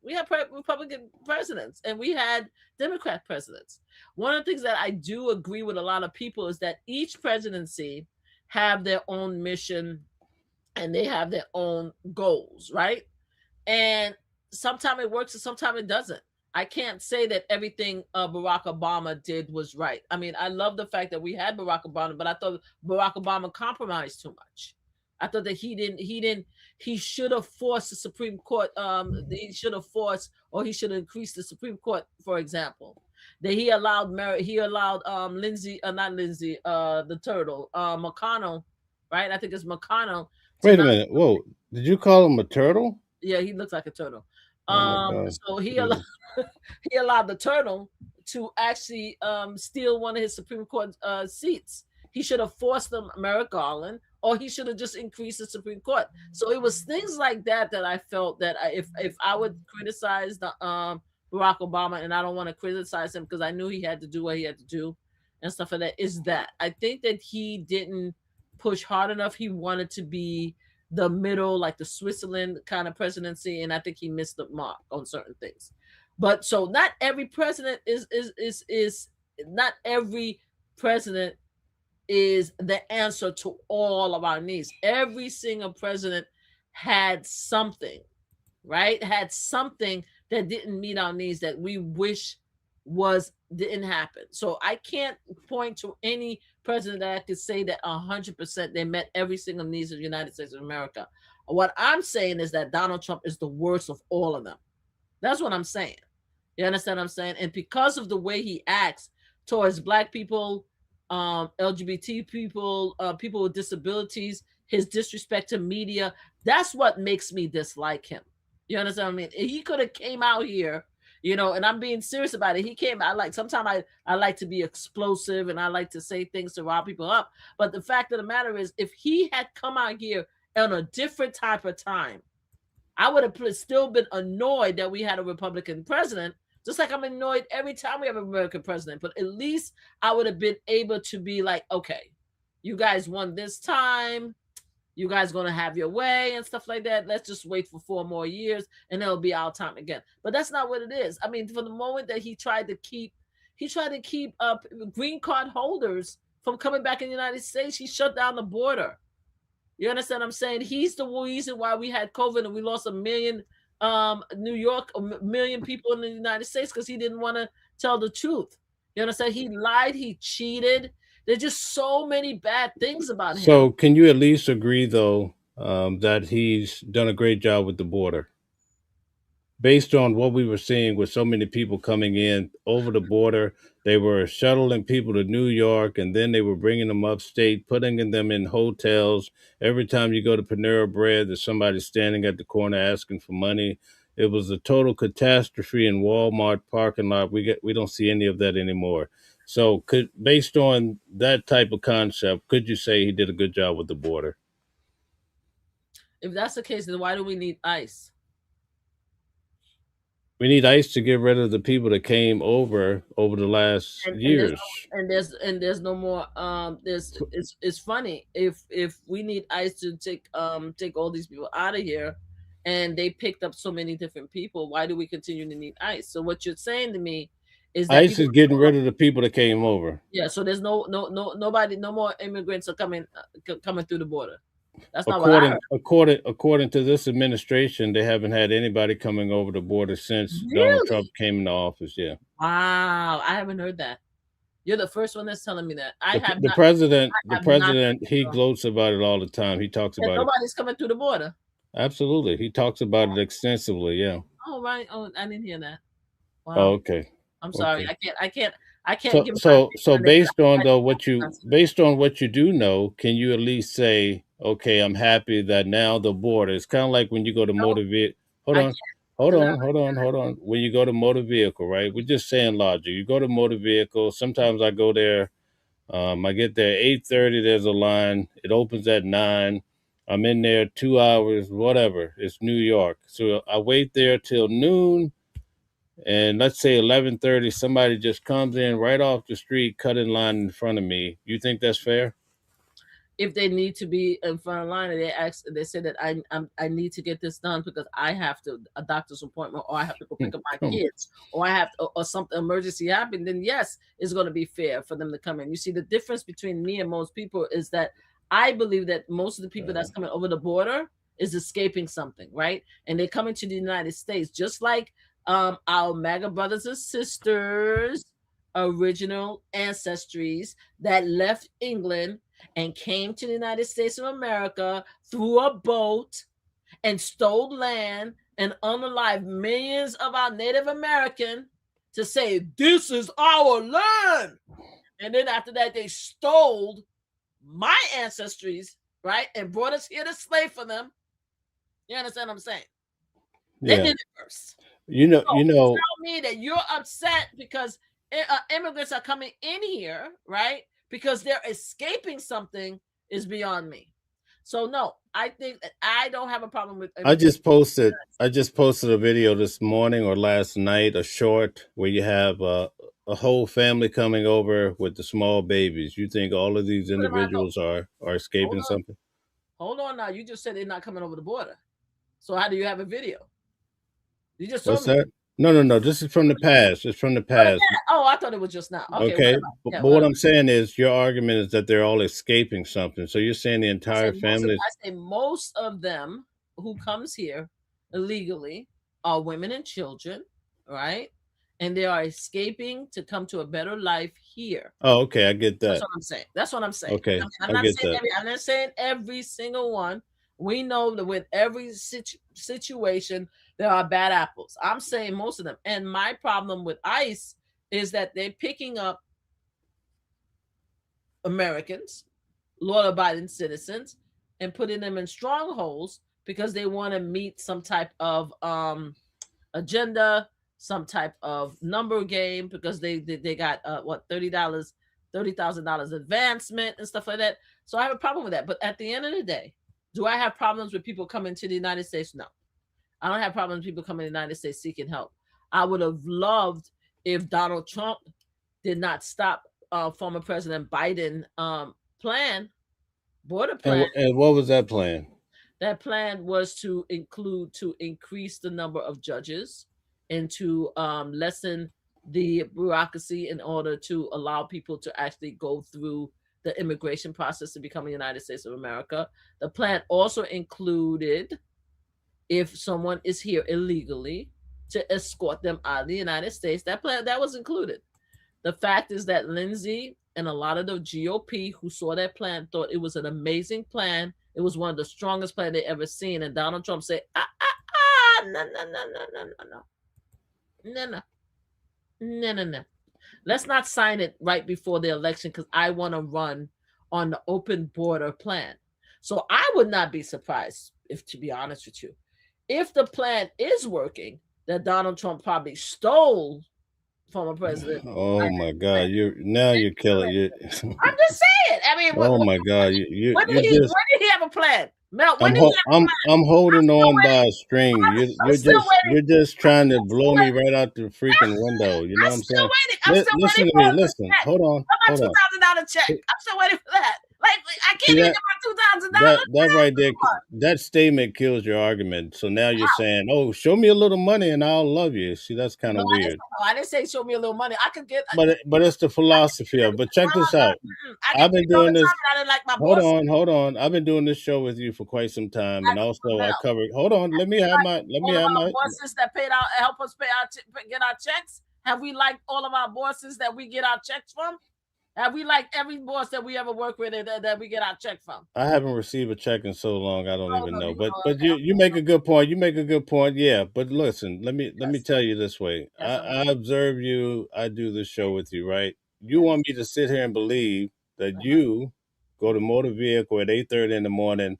presidents, and we had Democrat presidents. One of the things that I do agree with a lot of people is that each presidency have their own mission and they have their own goals, right? And sometimes it works and sometimes it doesn't. I can't say that everything Barack Obama did was right. I mean, I love the fact that we had Barack Obama, but I thought Barack Obama compromised too much. I thought that he should have forced the Supreme Court. He should have forced, or he should have increased the Supreme Court, for example. That he allowed Lindsay, not Lindsay, the turtle, McConnell, right? I think it's McConnell. Wait a minute. Whoa. Did you call him a turtle? Yeah, he looks like a turtle. Oh my God. So he allowed the turtle to actually steal one of his Supreme Court seats. He should have forced them Merrick Garland, or he should have just increased the Supreme Court. So it was things like that that I felt that if I would criticize the Barack Obama, and I don't want to criticize him because I knew he had to do what he had to do and stuff like that, is that I think that he didn't push hard enough. He wanted to be the middle, like the Switzerland kind of presidency, and I think he missed the mark on certain things. But so not every president is not every president is the answer to all of our needs. Every single president had something, right? Had something that didn't meet our needs that we wish didn't happen. So I can't point to any president that I could say that 100% they met every single needs of the United States of America. What I'm saying is that Donald Trump is the worst of all of them. That's what I'm saying. You understand what I'm saying? And because of the way he acts towards Black people, LGBT people, people with disabilities, his disrespect to media, that's what makes me dislike him. You understand what I mean? He could have came out here, and I'm being serious about it. He came, sometimes I like to be explosive and I like to say things to rile people up. But the fact of the matter is, if he had come out here on a different type of time, I would have still been annoyed that we had a Republican president, just like I'm annoyed every time we have an American president. But at least I would have been able to be like, okay, you guys won this time. You guys going to have your way and stuff like that. Let's just wait for 4 more years and it'll be our time again. But that's not what it is. I mean, from the moment that he tried to keep green card holders from coming back in the United States, he shut down the border. You understand what I'm saying? He's the reason why we had COVID and we lost 1 million New York, 1 million people in the United States, because he didn't want to tell the truth. You understand? He lied, he cheated. There's just so many bad things about him. So can you at least agree, though, that he's done a great job with the border? Based on what we were seeing with so many people coming in over the border, they were shuttling people to New York, and then they were bringing them upstate, putting them in hotels. Every time you go to Panera Bread, there's somebody standing at the corner asking for money. It was a total catastrophe in Walmart parking lot. We don't see any of that anymore. So, based on that type of concept, could you say he did a good job with the border? If that's the case, then why do we need ICE? We need ICE to get rid of the people that came over the last years. There's no more. It's funny if we need ICE to take all these people out of here, and they picked up so many different people. Why do we continue to need ICE? So what you're saying to me is that ICE is getting rid of the people that came over. Yeah. So there's nobody, no more immigrants are coming through the border. That's not what I heard. According to this administration, they haven't had anybody coming over the border since Really? Donald Trump came into office. Yeah. Wow, I haven't heard that. You're the first one that's telling me that. I have The not. president, I have not. he gloats about it all the time. He talks And about it. nobody's coming through the border. Absolutely, he talks about it extensively. Yeah. Oh right. Oh, I didn't hear that. Oh, Wow. okay. I'm sorry. Okay. I can't give my So opinion based on when based on what you do know, can you at least say, okay, I'm happy that now the border, it's kind of like when you go to no, motor vehicle. Hold I on, can't. hold No, on, hold on, hold on. When you go to motor vehicle, right? We're just saying logic. You go to motor vehicle. Sometimes I go there. I get there 8:30. There's a line. It opens at 9. I'm in there 2 hours, whatever. It's New York, so I wait there till noon, and let's say 11:30, somebody just comes in right off the street, cut in line in front of me. You think that's fair? if they need to be in front of line and they say that I need to get this done because I have to a doctor's appointment or I have to go pick up my Come kids or I have to, or something emergency happened, then yes, it's going to be fair for them to come in. You see, the difference between me and most people is that I believe that most of the people that's coming over the border is escaping something, right? And they're coming to the United States, just like our MAGA brothers and sisters, original ancestries that left England and came to the United States of America through a boat and stole land and unalived millions of our Native American to say, this is our land. And then after that, they stole my ancestries, right? And brought us here to slave for them. You understand what I'm saying? They Yeah. did it first. You know, So you know, tell me that you're upset because immigrants are coming in here, right? Because they're escaping something is beyond me. So no, I think that I don't have a problem with I immigrants. just posted I just posted a video this morning or last night, a short where you have a whole family coming over with the small babies. You think all of these Put them on. No, individuals are hold escaping on, something? hold on. Now you just said they're not coming over the border. So how do you have a video? You just told What's me. that? No, no, no. This is from the past. It's from the Oh, past. yeah. Oh, I thought it was just now. Okay, what Okay, about? Yeah, but what what about? I'm saying is your argument is that they're all escaping something. So you're saying the entire family is I say most of them who comes here illegally are women and children, right? And they are escaping to come to a better life here. Oh, okay, I get That's that. what I'm saying. That's what I'm saying. Okay, I'm I not get saying that. I'm not saying every single one. We know that with every situation there are bad apples. I'm saying most of them. And my problem with ICE is that they're picking up Americans, law-abiding citizens, and putting them in strongholds because they want to meet some type of agenda, some type of number game because they got what $30,000 advancement and stuff like that. So I have a problem with that. But at the end of the day, do I have problems with people coming to the United States? No, I don't have problems with people coming to the United States seeking help. I would have loved if Donald Trump did not stop former President Biden border plan. And what was that plan? That plan was to increase the number of judges and to lessen the bureaucracy in order to allow people to actually go through the immigration process to become a United States of America. The plan also included, if someone is here illegally, to escort them out of the United States. That plan that was included. The fact is that Lindsay and a lot of the GOP who saw that plan thought it was an amazing plan. It was one of the strongest plans they ever seen. And Donald Trump said, no, no, no, no, no, no, no. No, no. No, no, no. Let's not sign it right before the election because I want to run on the open border plan. So I would not be surprised, if to be honest with you, if the plan is working, that Donald Trump probably stole former president. Oh my God, you're killing you. I'm just saying. I mean, Oh my God, when you did just he have a plan? Mel, when did he have a plan? I'm holding on by a string. I'm still waiting. You're just trying to I'm still blow me waiting. right out the freaking window. You know what I'm I'm still saying? waiting. I'm still Listen waiting to for me. a Listen. check. Hold on. For my Hold on. $2,000 check. I'm still waiting for that. Like I See can't even get my $2,000. that right there, that statement kills your argument. So now you're saying, "Oh, show me a little money and I'll love you." See, that's kind No, of weird. I didn't say show me a little money. I could get. But it's the philosophy of. But check this out. I get I've been paid all the doing this. time, and I didn't like my boss. Hold on. I've been doing this show with you for quite some time, and also I Mel, covered. Hold on. Let me have all of our bosses that paid out help us pay our get our checks. Have we liked all of our bosses that we get our checks from? Have we liked every boss that we ever work with that we get our check from? I haven't received a check in so long, I don't Oh even no, know. you But know, you make a good point. You make a good point. Yeah, but listen, let me yes, tell you this way. yes, I observe you. I do this show with you, right? You yes. want me to sit here and believe that you go to motor vehicle at 8:30 in the morning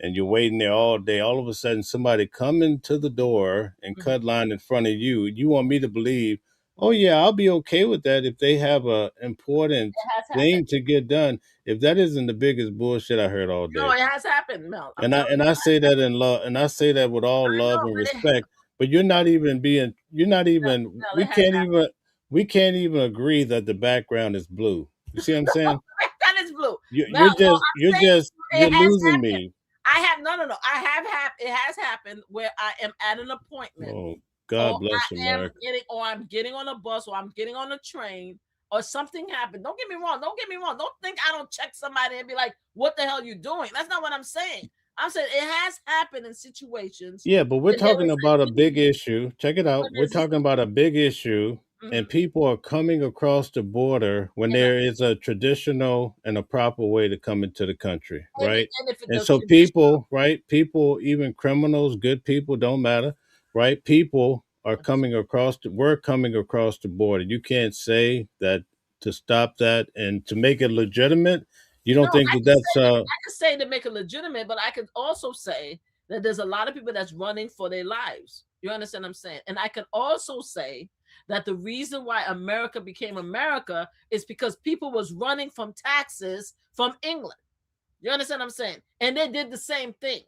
and you're waiting there all day. All of a sudden, somebody come into the door and Mhm. cut line in front of you. You want me to believe, oh yeah, I'll be okay with that if they have a important It has happened. thing to get done. If that isn't the biggest bullshit I heard all No, day. it has happened, Mel. I'm And I telling and you, I say that in love, and I say that with all I love know, and but respect. But you're not even being. You're not even. Mel, We it has can't happened. even. We can't even agree that the background is blue. You see what I'm saying? That is blue. Mel, You're no, just. I'm You're saying just. it You're has losing happened. me. I have no. It has happened where I am at an appointment, Oh, or God bless America. I'm getting on a bus, or I'm getting on a train, or something happened. Don't get me wrong. Don't get me wrong. Don't think I don't check somebody and be like, "What the hell are you doing?" That's not what I'm saying. I'm saying it has happened in situations Yeah, but we're when there talking was about a a big need, issue. Check it when out. We're there's talking about a big issue, and mhm, people are coming across the border when and, there is a traditional and a proper way to come into the country, right? and if And the so traditional, people, right? People, even criminals, good people, don't matter, right? People are coming across we're coming across the border. You can't say that to stop that and to make it legitimate. You no, don't think that that's I could say to make it legitimate, but I could also say that there's a lot of people that's running for their lives. You understand what I'm saying? And I could also say that the reason why America became America is because people was running from taxes from England. You understand what I'm saying? And they did the same thing.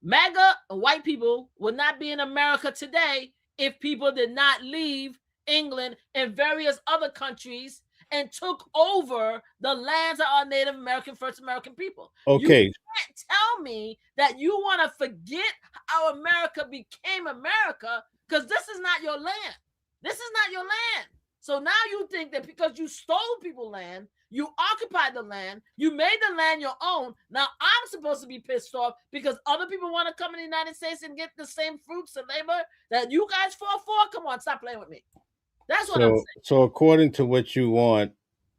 MAGA white people would not be in America today if people did not leave England and various other countries and took over the lands of our Native American, First American people. You okay. can't tell me that you want to forget how America became America because this is not your land. This is not your land. So now you think that because you stole people's land, you occupied the land, you made the land your own. Now I'm supposed to be pissed off because other people want to come in the United States and get the same fruits and labor that you guys fought for. Come on, stop playing with me. That's what I'm saying. So according to what you want,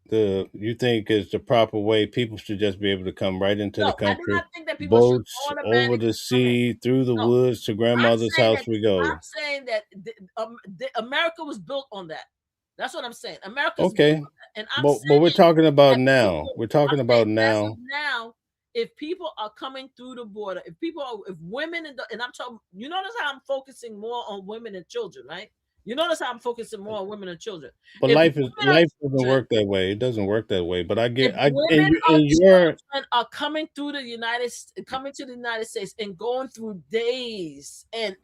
the you think is the proper way, people should just be able to come right into the No, I do country, not think that people should boats over automatically the come in. sea, through the No, woods to I'm grandmother's saying house that we go. America was built on that. That's what I'm saying. America's built Okay, on that, and I'm but we're saying talking about that now. people. We're I'm talking saying about as of now. now, if people are coming through the border, if women and I'm talking, you notice how I'm focusing more on women and children, right? You notice how I'm focusing more on women and children. But If women or life doesn't children work that way. It doesn't work that way. But I if get I women or in your children are coming to the United States and going through days and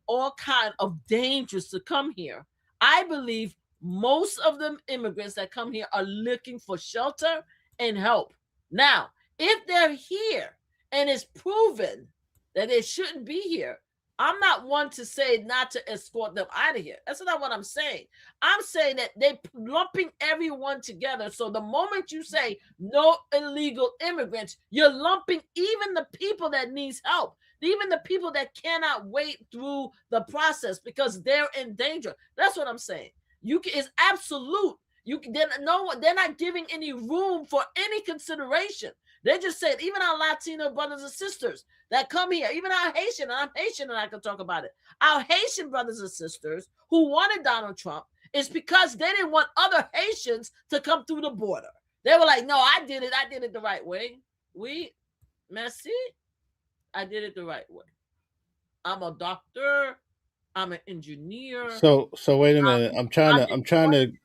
all kind of dangers to come here, I believe most of the immigrants that come here are looking for shelter and help. Now, if they're here and it's proven that they shouldn't be here, I'm not one to say not to escort them out of here. That's not what I'm saying. I'm saying that they're lumping everyone together. So the moment you say no illegal immigrants, you're lumping even the people that needs help, even the people that cannot wait through the process because they're in danger. That's what I'm saying. It's absolute. They're not giving any room for any consideration. They just said even our Latino brothers and sisters that come here, even our Haitian, and I'm Haitian and I can talk about it. Our Haitian brothers and sisters who wanted Donald Trump, it's because they didn't want other Haitians to come through the border. They were like, no, I did it the right way. Merci, I did it the right way. I'm a doctor, I'm an engineer, so wait a minute. I'm I'm trying important, to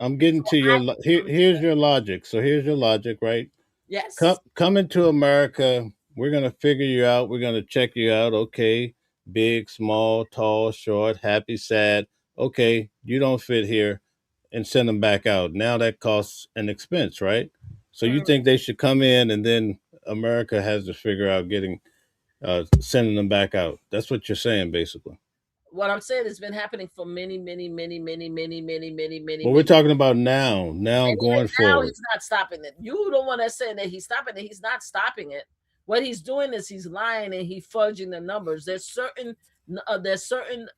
I'm getting so to I your can come into here's that. your logic. So here's your logic, right? Yes. Coming to America, we're gonna figure you out. We're gonna check you out. Okay, big, small, tall, short, happy, sad. Okay, you don't fit here, and send them back out. Now that costs an expense, right? So you Mm. think they should come in, and then America has to figure out getting sending them back out. That's what you're saying, basically. What I'm saying has been happening for many, many, many, many, many, many, many, many, But we're many. talking about now And even going now, forward. he's not stopping it. You don't want to say that he's stopping it. He's not stopping it. What he's doing is he's lying and he's fudging the numbers. There's certain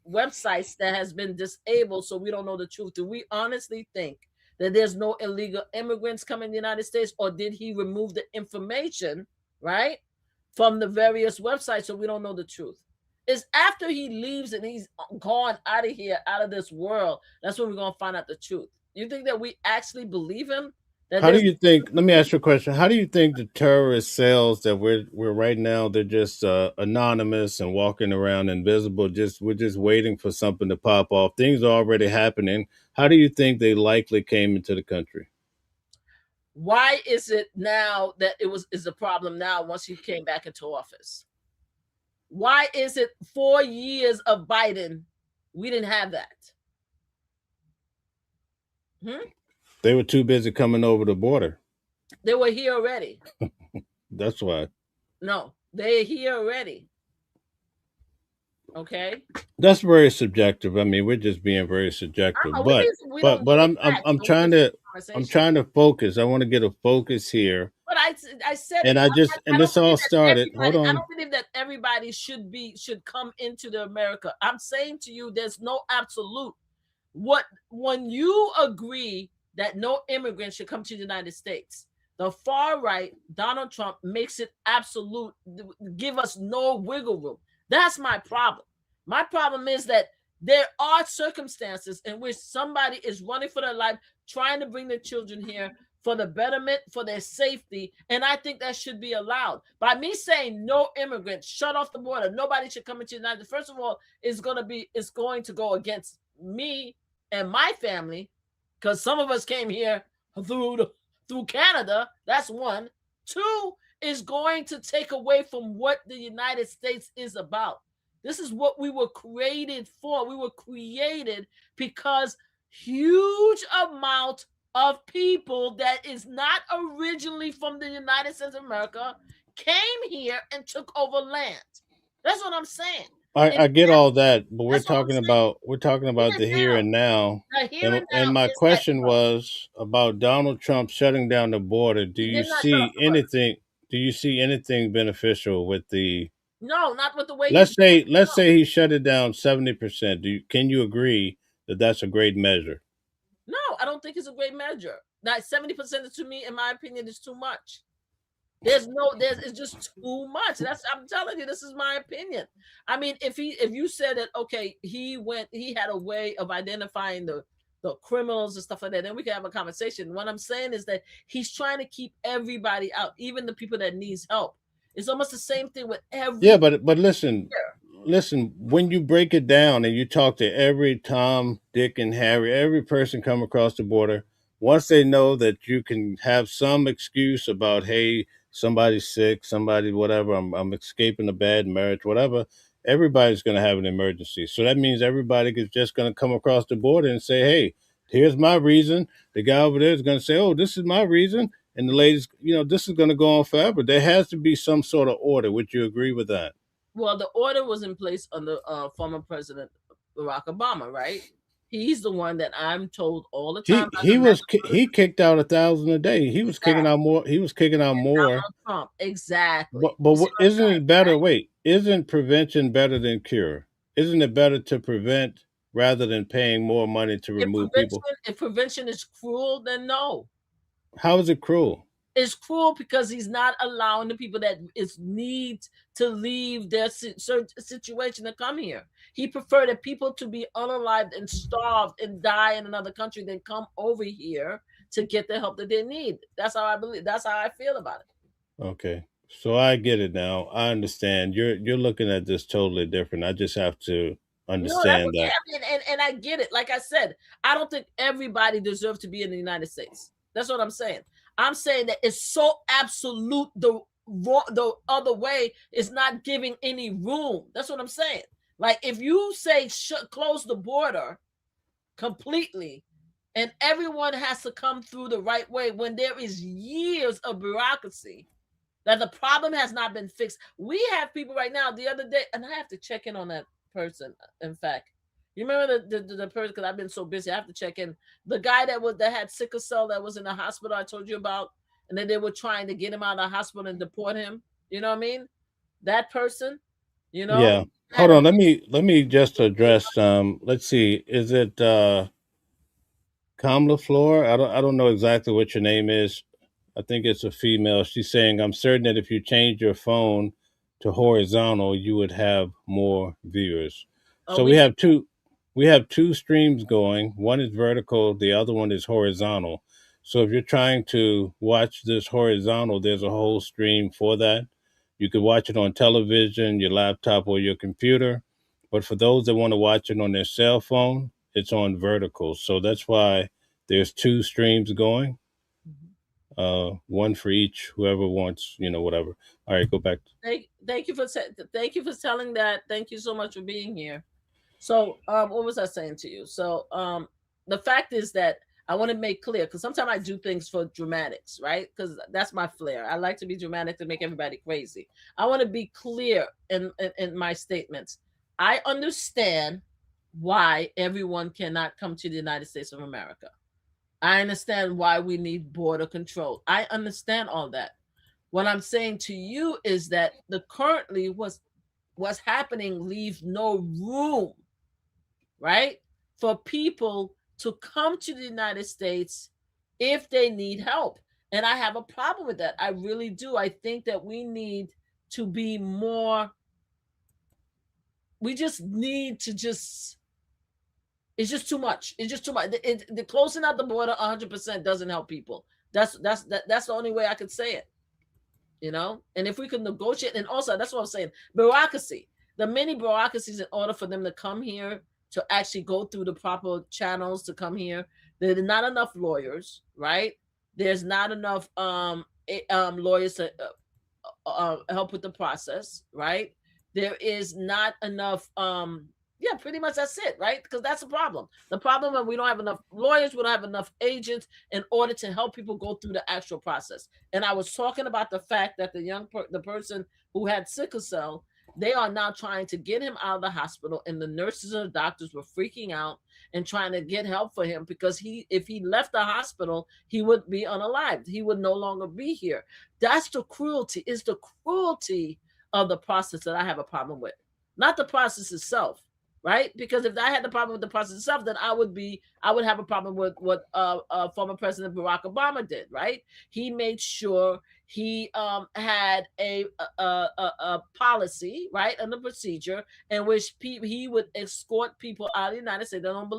websites that has been disabled, so we don't know the truth. Do we honestly think that there's no illegal immigrants coming to the United States, or did he remove the information, right, from the various websites so we don't know the truth? It's after he leaves and he's gone out of here, out of this world, that's when we're going to find out the truth. You think that we actually believe him? That How do there's you think? Let me ask you a question. How do you think the terrorist cells that we're right now? They're just anonymous and walking around invisible. Just we're just waiting for something to pop off. Things are already happening. How do you think they likely came into the country? why is it now that it was is a problem now once he came back into office? Why is it 4 years of Biden we didn't have that? Hmm? They were too busy coming over the border. They were here already. That's why. No, they're here already. Okay. That's very subjective. I mean, we're just being very subjective. We But need, we don't but need I'm facts, I'm but we trying just to have a I'm conversation. trying to focus. I want to get a focus here. But I said And I don't this all believe that started. Hold everybody. I on. don't believe that everybody should come into the America. I'm saying to you, there's no absolute. When you agree that no immigrant should come to the United States, the far right, Donald Trump, makes it absolute, give us no wiggle room. That's my problem. My problem is that there are circumstances in which somebody is running for their life, trying to bring their children here for the betterment, for their safety, and I think that should be allowed. By me saying no immigrants, shut off the border, nobody should come into the United States, first of all, it's going to go against me and my family, because some of us came here through Canada. That's one. Two, is going to take away from what the United States is about. This is what we were created for. We were created because huge amount of people that is not originally from the United States of America came here and took over land. That's what I'm saying. I get all that, but That's what I'm saying. we're talking about Here the here now. and now. The here and And now my is that question was about Donald Trump shutting down the border. Do he you did not shut off see the border. anything? Do you see anything beneficial with the? No, not with the way he's Let's say he shut it down 70%. Can you agree that that's a great measure? No, I don't think it's a great measure. That 70% to me, in my opinion, is too much. It's just too much. I'm telling you, this is my opinion. I mean, if you said that, okay, he had a way of identifying the criminals and stuff like that, then we can have a conversation. What I'm saying is that he's trying to keep everybody out, even the people that needs help. It's almost the same thing with every. Yeah, but listen. When you break it down and you talk to every Tom, Dick, and Harry, every person come across the border, once they know that you can have some excuse about, hey, somebody's sick, somebody whatever, I'm escaping a bad marriage, whatever. Everybody's going to have an emergency, so that means everybody is just going to come across the border and say, hey, here's my reason. The guy over there is going to say, oh, this is my reason. And the ladies, this is going to go on forever. There has to be some sort of order. Would you agree with that? Well, the order was in place under former President Barack Obama, right? He's the one that I'm told all the time. He kicked out 1,000 a day. He was kicking Exactly. out more. He was kicking out more. Donald Trump, exactly. But You see what I'm isn't saying, it better? right? Wait, isn't prevention better than cure? Isn't it better to prevent rather than paying more money to remove people? If prevention is cruel, then no. How is it cruel? It's cruel because he's not allowing the people that is need to leave their situation to come here. He preferred that people to be unalived and starved and die in another country than come over here to get the help that they need. That's how I believe. That's how I feel about it. Okay. So I get it now. I understand. You're looking at this totally different. I just have to No, that's understand okay. that. I mean, and I get it. Like I said, I don't think everybody deserves to be in the United States. That's what I'm saying. I'm saying that it's so absolute. The other way is not giving any room. That's what I'm saying. Like if you say close the border completely, and everyone has to come through the right way when there is years of bureaucracy, that the problem has not been fixed. We have people right now. The other day, and I have to check in on that person. In fact, you remember the person? Because I've been so busy, I have to check in. The guy that had sickle cell that was in the hospital I told you about, and then they were trying to get him out of the hospital and deport him. You know what I mean? That person. You know. Yeah. Hold on. Let me just address. Let's see. Is it Kamala Floor. I don't know exactly what your name is. I think it's a female. She's saying, I'm certain that if you change your phone to horizontal, you would have more viewers. Oh, So we have two streams going. One is vertical, the other one is horizontal. So if you're trying to watch this horizontal, there's a whole stream for that. You could watch it on television, your laptop, or your computer. But for those that want to watch it on their cell phone, it's on vertical. So that's why there's two streams going, mhm. one for each, whoever wants, whatever. All right, go back. Thank you for telling that. Thank you so much for being here. So, what was I saying to you? So, the fact is that I want to make clear because sometimes I do things for dramatics, right? Because that's my flair. I like to be dramatic to make everybody crazy. I want to be clear in my statements. I understand why everyone cannot come to the United States of America. I understand why we need border control. I understand all that. What I'm saying to you is that the currently what's happening leaves no room, right, for people to come to the United States if they need help. And I have a problem with that. I really do. I think that we need to be more, we just need to just, it's just too much. It's just too much. The closing out the border 100% doesn't help people. That's the only way I could say it. And if we could negotiate, and also that's what I'm saying, bureaucracy, the many bureaucracies in order for them to come here, to actually go through the proper channels to come here, there are not enough lawyers, right? There's not enough lawyers to help with the process, right? There is not enough yeah, pretty much that's it, right? Because that's the problem. The problem is we don't have enough lawyers, we don't have enough agents in order to help people go through the actual process. And I was talking about the fact that the person who had sickle cell, they are now trying to get him out of the hospital, and the nurses and the doctors were freaking out and trying to get help for him because if he left the hospital, he would be unalived. He would no longer be here. That's the cruelty. Is the cruelty of the process that I have a problem with, not the process itself, right? Because if I had the problem with the process itself, then I would have a problem with what former President Barack Obama did, right? He made sure he had a policy, right, and a procedure in which he would escort people out of the United States that don't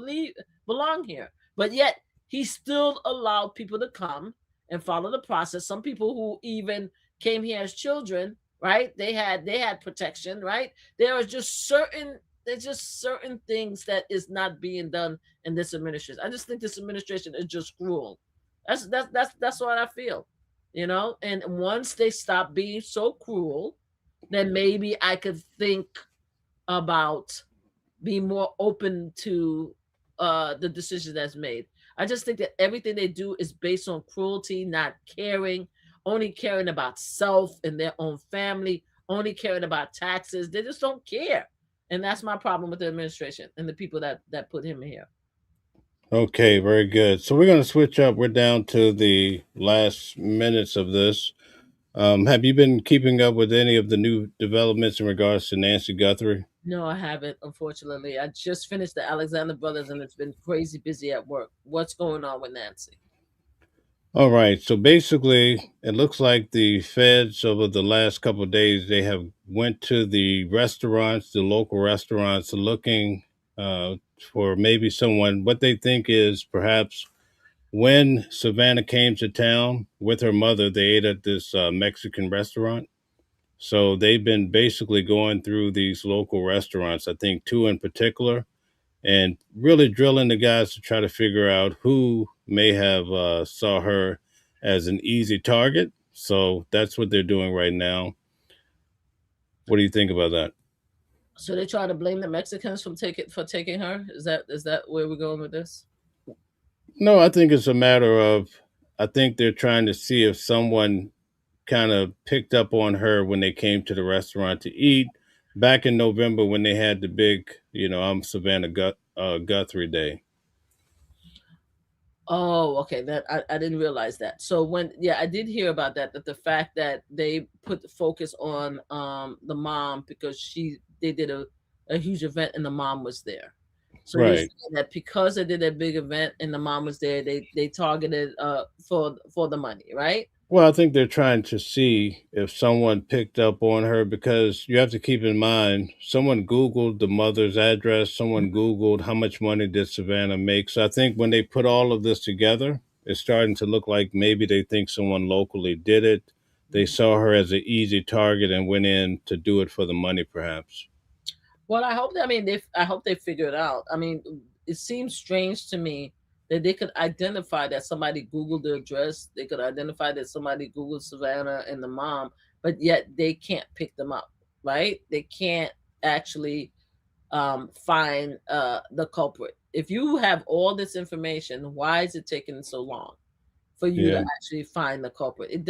belong here, but yet he still allowed people to come and follow the process. Some people who even came here as children, right? They had protection, right? There are just certain there's just certain things that is not being done in this administration. I just think this administration is just cruel. That's what I feel, And once they stop being so cruel, then maybe I could think about being more open to the decision that's made. I just think that everything they do is based on cruelty, not caring, only caring about self and their own family, only caring about taxes. They just don't care. And that's my problem with the administration and the people that put him here. Okay, very good. So we're going to switch up. We're down to the last minutes of this. Have you been keeping up with any of the new developments in regards to Nancy Guthrie? No, I haven't, unfortunately. I just finished the Alexander Brothers and it's been crazy busy at work. What's going on with Nancy? All right. So basically, it looks like the feds over the last couple of days they have went to the restaurants, the local restaurants, looking uh, for maybe someone. What they think is perhaps when Savannah came to town with her mother, they ate at this Mexican restaurant. So they've been basically going through these local restaurants. I think two in particular, and really drilling the guys to try to figure out who may have saw her as an easy target. So that's what they're doing right now. What do you think about that? So they try to blame the Mexicans for taking her? Is that where we're going with this? No, I think it's a matter of, I think they're trying to see if someone kind of picked up on her when they came to the restaurant to eat back in November when they had the big, I'm Savannah Guthrie Day. Oh, okay. That I didn't realize that. So yeah, I did hear about that the fact that they put the focus on the mom because they did a huge event and the mom was there. So you're Right. saying that because they did a big event and the mom was there, they targeted for the money, right? Well, I think they're trying to see if someone picked up on her because you have to keep in mind someone Googled the mother's address, someone Googled how much money did Savannah make. So I think when they put all of this together, it's starting to look like maybe they think someone locally did it. They Mhm. saw her as an easy target and went in to do it for the money, perhaps. Well, I hope. I mean, I hope they figure it out. I mean, it seems strange to me that they could identify that somebody Googled the address. They could identify that somebody Googled Savannah and the mom, but yet they can't pick them up, right? They can't actually find the culprit. If you have all this information, why is it taking so long for you to Yeah. actually find the culprit? It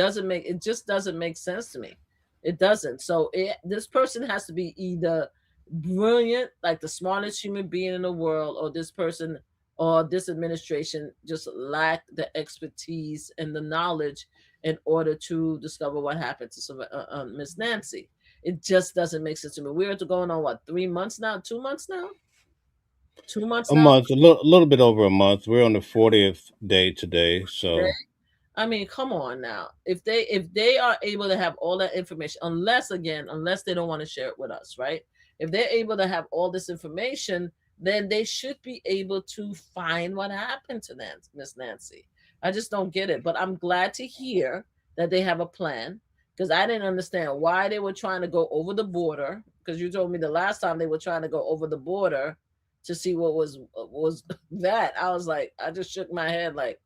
just doesn't make sense to me. It doesn't. So this person has to be either brilliant, like the smartest human being in the world, or this person or this administration just lack the expertise and the knowledge in order to discover what happened to Miss Nancy. It just doesn't make sense to me. We're going on what, 3 months now? 2 months now? 2 months A now? month, a little bit over a month. We're on the 40th day today. So, I mean, come on now. If they are able to have all that information, unless they don't want to share it with us, right? If they're able to have all this information, then they should be able to find what happened to Miss Nancy. I just don't get it. But I'm glad to hear that they have a plan because I didn't understand why they were trying to go over the border. Because you told me the last time they were trying to go over the border to see what was that. I was like, I just shook my head like,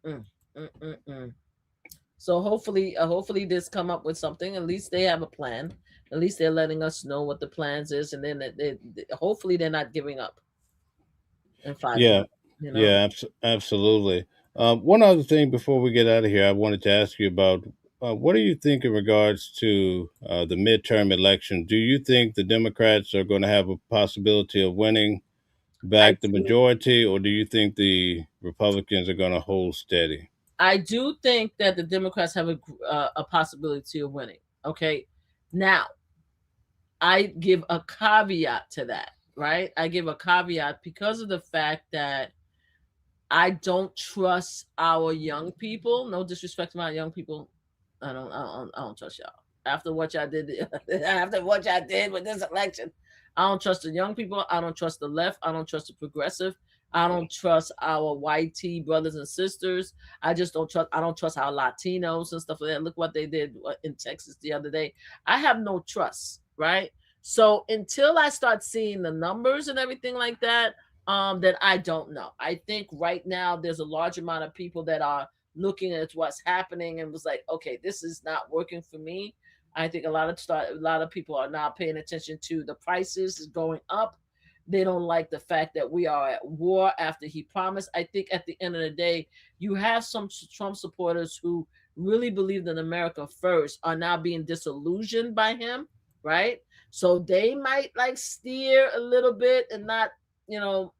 mm, mm, mm, mm. So hopefully this come up with something. At least they have a plan. At least they're letting us know what the plans is, and then hopefully they're not giving up and fighting yeah, us. You know, yeah, absolutely. One other thing before we get out of here, I wanted to ask you about what do you think in regards to the midterm election? Do you think the Democrats are going to have a possibility of winning I back the do majority, or do you think the Republicans are going to hold steady? I do think that the Democrats have a possibility of winning. Okay, now I give a caveat to that. Right, I give a caveat because of the fact that I don't trust our young people. No disrespect to my young people. I don't trust y'all. After what y'all did, after what y'all did with this election, I don't trust the young people. I don't trust the left. I don't trust the progressive. I don't trust our white tea brothers and sisters. I just don't trust. I don't trust our Latinos and stuff like that. Look what they did in Texas the other day. I have no trust, right? So until I start seeing the numbers and everything like that, that I don't know. I think right now there's a large amount of people that are looking at what's happening and was like, okay, this is not working for me. I think a lot of people are now paying attention to the prices is going up. They don't like the fact that we are at war after he promised. I think at the end of the day, you have some Trump supporters who really believed in America first are now being disillusioned by him, right? So they might like steer a little bit and not, you know,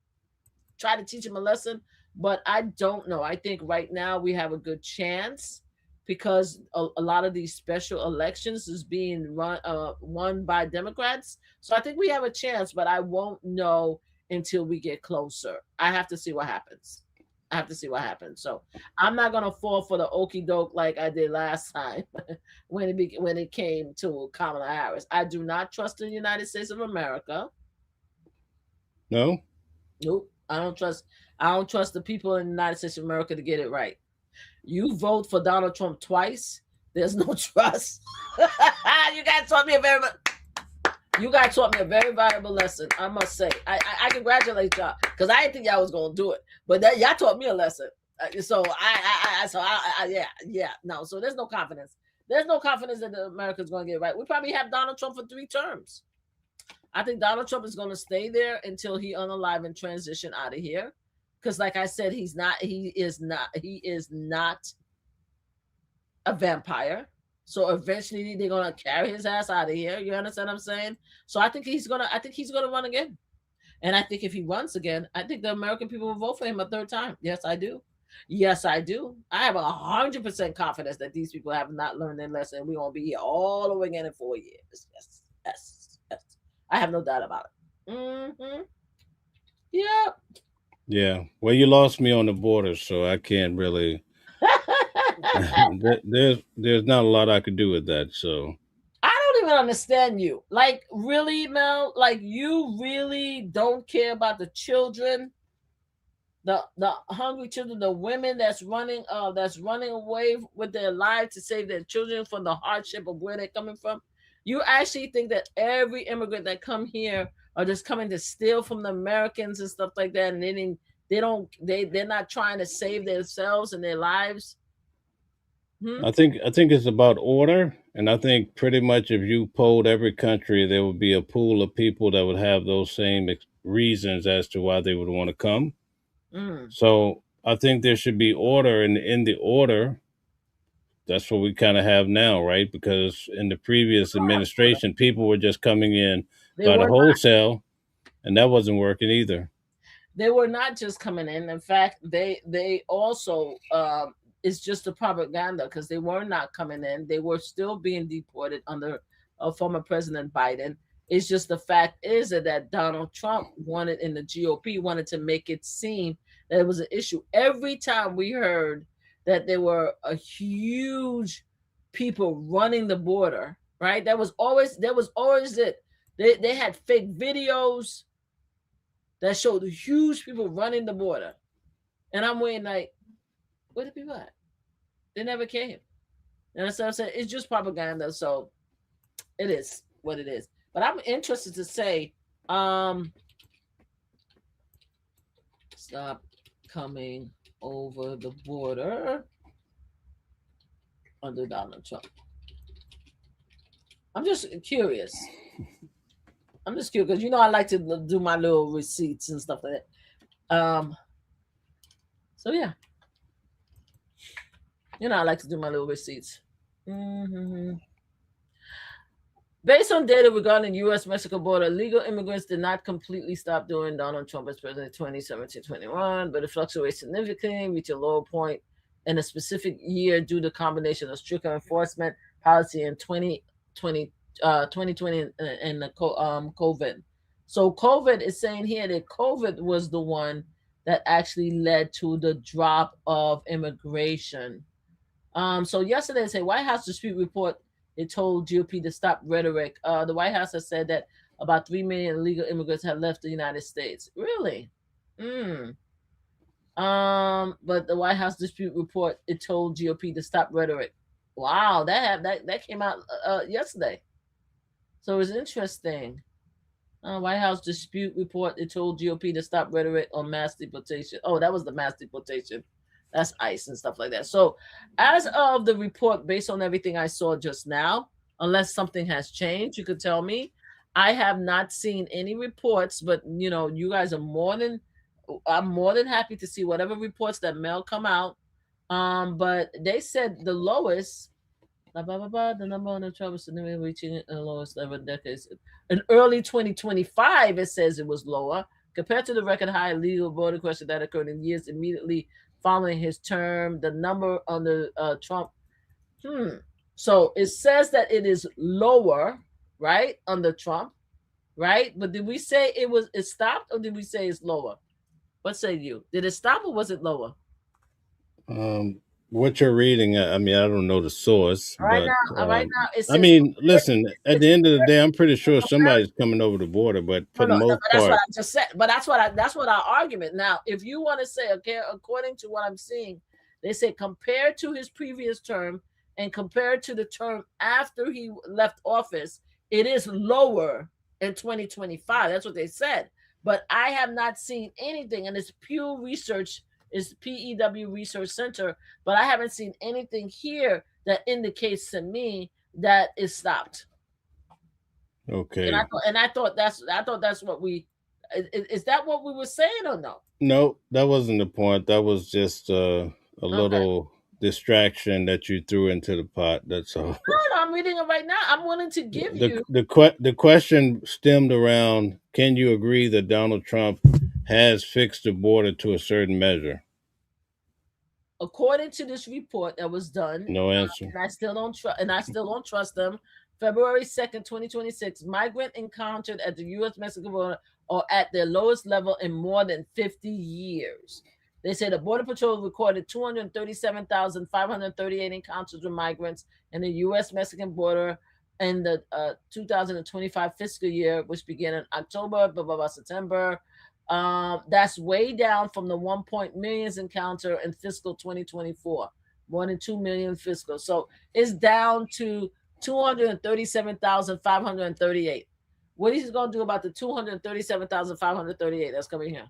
try to teach him a lesson. But I don't know. I think right now we have a good chance because a lot of these special elections is being won by Democrats. So I think we have a chance, but I won't know until we get closer. I have to see what happens. I have to see what happens. So I'm not gonna fall for the okey doke like I did last time when it came to Kamala Harris. I do not trust the United States of America. No. Nope. I don't trust the people in the United States of America to get it right. You vote for Donald Trump twice. There's no trust. You guys taught me a very valuable lesson. I must say. I congratulate y'all because I didn't think y'all was gonna do it, but that y'all taught me a lesson. Yeah. No. So there's no confidence. There's no confidence that America's gonna get it right. We probably have Donald Trump for 3 terms. I think Donald Trump is going to stay there until he unalive and transition out of here. Because, like I said, he is not a vampire. So eventually they're going to carry his ass out of here. You understand what I'm saying? So I think he's gonna run again. And I think if he runs again, I think the American people will vote for him a third time. Yes, I do. Yes, I do. I have 100% confidence that these people have not learned their lesson. We're gonna be here all over again in 4 years. Yes, yes, yes. I have no doubt about it. Yeah. Yeah. Well, you lost me on the border, so I can't really. There's not a lot I could do with that. So I don't even understand you. Like, really, Mel? Like, you really don't care about the children, the hungry children, the women that's running away with their lives to save their children from the hardship of where they're coming from. You actually think that every immigrant that come here are just coming to steal from the Americans and stuff like that, and they're not trying to save themselves and their lives. Hmm? I think it's about order, and I think pretty much if you polled every country, there would be a pool of people that would have those same reasons as to why they would want to come. Mm. So I think there should be order, and in the order, that's what we kind of have now, right? Because in the previous administration, people were just coming in They by the were wholesale, and that wasn't working either. they were not just coming in. In fact, they also it's just a propaganda because they were not coming in. They were still being deported under former President Biden. It's just the fact is that Donald Trump wanted in the GOP wanted to make it seem that it was an issue. Every time we heard that there were a huge people running the border, right? That was always it. They had fake videos that showed huge people running the border. And I'm waiting like, where the people at? They never came. And that's what I'm saying. It's just propaganda. So it is what it is. But I'm interested to say, um, stop coming over the border under Donald Trump. I'm just curious. I'm just curious because I like to do my little receipts and stuff like that. So yeah, I like to do my little receipts. Hmm. Based on data regarding U.S.-Mexico border, legal immigrants did not completely stop during Donald Trump as president in 2017-21, but it fluctuates significantly, reaching a low point in a specific year due to a combination of stricter enforcement policy in 2020 and the COVID. So COVID is saying here that COVID was the one that actually led to the drop of immigration. So yesterday, say White House dispute report. It told GOP to stop rhetoric. The White House has said that about 3 million illegal immigrants have left the United States. Really? Mm. But the White House dispute report it told GOP to stop rhetoric. Wow, that came out yesterday. So it's interesting. White House dispute report it told GOP to stop rhetoric on mass deportation. Oh, that was the mass deportation. That's ICE and stuff like that. So, as of the report, based on everything I saw just now, unless something has changed, you could tell me. I have not seen any reports, but you guys are I'm more than happy to see whatever reports that Mel come out. But they said the lowest, blah, blah, blah, blah, the number on the trouble significantly reaching the lowest ever in decades. In early 2025, it says it was lower compared to the record high legal border question that occurred in years immediately following his term. The number under Trump. So it says that it is lower, right, under Trump, right? But did we say it stopped, or did we say it's lower? What say you? Did it stop or was it lower? What you're reading, I mean, I don't know the source, Right but now, it I says mean, listen, at it's the end of the day, I'm pretty sure somebody's coming over the border, but for the no, but most that's what part, I just said. But that's what our argument. Now, if you want to say, okay, according to what I'm seeing, they say compared to his previous term and compared to the term after he left office, it is lower in 2025. That's what they said. But I have not seen anything, and it's Pew Research, is PEW Research Center, but I haven't seen anything here that indicates to me that it stopped. okay. And I thought that's what we is that what we were saying or no? No, that wasn't the point. That was just a Okay. little distraction that you threw into the pot. That's all. No, I'm reading it right now. I'm willing to give you The question stemmed around: can you agree that Donald Trump has fixed the border to a certain measure? according to this report that was done, No answer. and I still don't trust them. February 2nd, 2026, migrant encountered at the U.S. Mexico border are at their lowest level in more than 50 years. They say the Border Patrol recorded 237,538 encounters with migrants in the U.S.-Mexican border in the 2025 fiscal year, which began in October, September. That's way down from the 1 million encounter in fiscal 2024, more than 2 million fiscal. So it's down to 237,538. What is he going to do about the 237,538 that's coming here?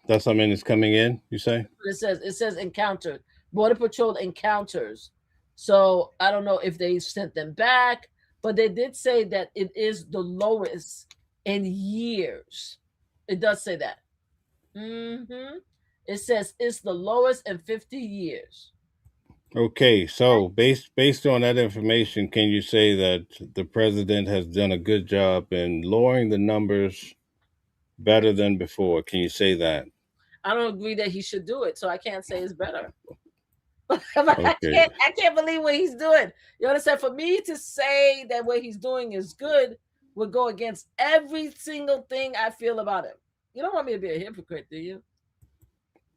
That's how many is coming in, you say? It says encountered. Border Patrol encounters. So I don't know if they sent them back, but they did say that it is the lowest in years. It does say that. It says it's the lowest in 50 years. Okay, so based on that information, can you say that the president has done a good job in lowering the numbers better than before? Can you say that? I don't agree that he should do it, so I can't say it's better. Okay. I can't believe what he's doing. You understand? For me to say that what he's doing is good would go against every single thing I feel about him. You don't want me to be a hypocrite, do you?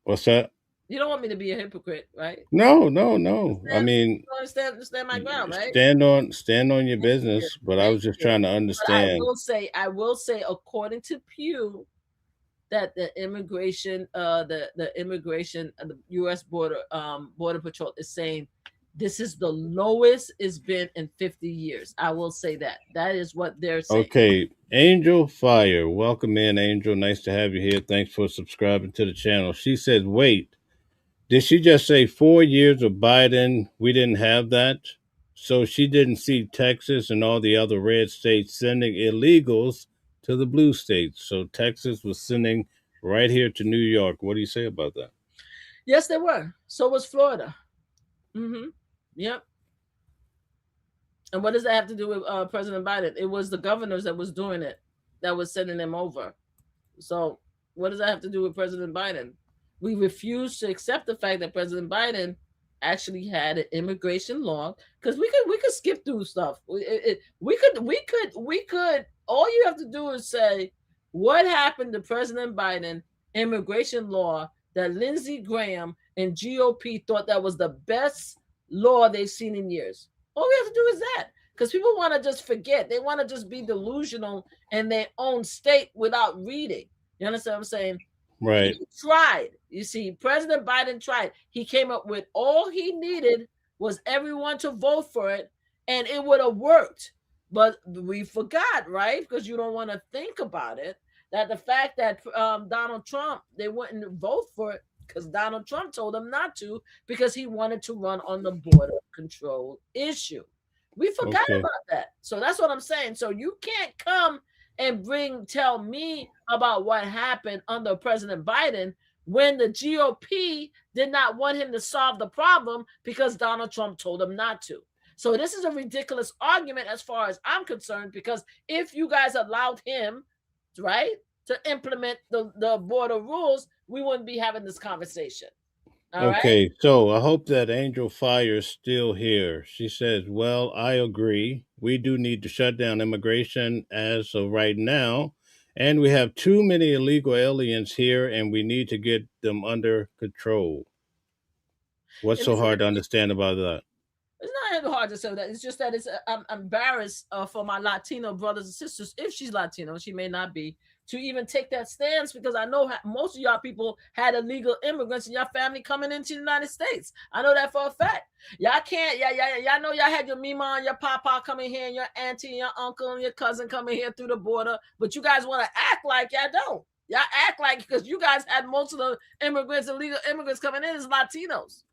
What's that? You don't want me to be a hypocrite, right? No. I mean, stand my ground, right? stand on your business. But I was just trying to understand. But I will say, according to Pew, that the immigration, the U.S. border patrol is saying this is the lowest it's been in 50 years. I will say that. That is what they're saying. Okay, Angel Fire, welcome in, Angel. Nice to have you here. Thanks for subscribing to the channel. She says, wait, did she just say 4 years of Biden? We didn't have that. So she didn't see Texas and all the other red states sending illegals to the blue states. So Texas was sending right here to New York. What do you say about that? Yes, they were. So was Florida. Yep. And what does that have to do with President Biden? It was the governors that was doing it, that was sending them over. So what does that have to do with President Biden? We refuse to accept the fact that President Biden actually had an immigration law, because we could skip through stuff. We could. All you have to do is say what happened to President Biden immigration law that Lindsey Graham and GOP thought that was the best law they've seen in years. All we have to do is that, because people want to just forget. They want to just be delusional in their own state without reading. You understand what I'm saying? Right. He tried. You see, President Biden tried. He came up with all he needed was everyone to vote for it, and it would have worked. But we forgot, right? Because you don't want to think about it, that the fact that Donald Trump, they wouldn't vote for it because Donald Trump told them not to, because he wanted to run on the border control issue. We forgot about that. So that's what I'm saying. So you can't come and tell me about what happened under President Biden when the GOP did not want him to solve the problem because Donald Trump told him not to. So this is a ridiculous argument as far as I'm concerned, because if you guys allowed him, right, to implement the border rules, we wouldn't be having this conversation. Okay, right? so I hope that Angel Fire is still here. She says, well, I agree. We do need to shut down immigration as of right now. And we have too many illegal aliens here, and we need to get them under control. What's so hard to understand about that? It's not hard to say that. It's just that I'm embarrassed for my Latino brothers and sisters, if she's Latino, she may not be, to even take that stance, because I know most of y'all people had illegal immigrants in your family coming into the United States. I know that for a fact. Y'all can't, y'all know y'all had your mama and your papa coming here, and your auntie and your uncle and your cousin coming here through the border, but you guys want to act like y'all don't. Y'all act like, because you guys had most of the illegal immigrants coming in as Latinos.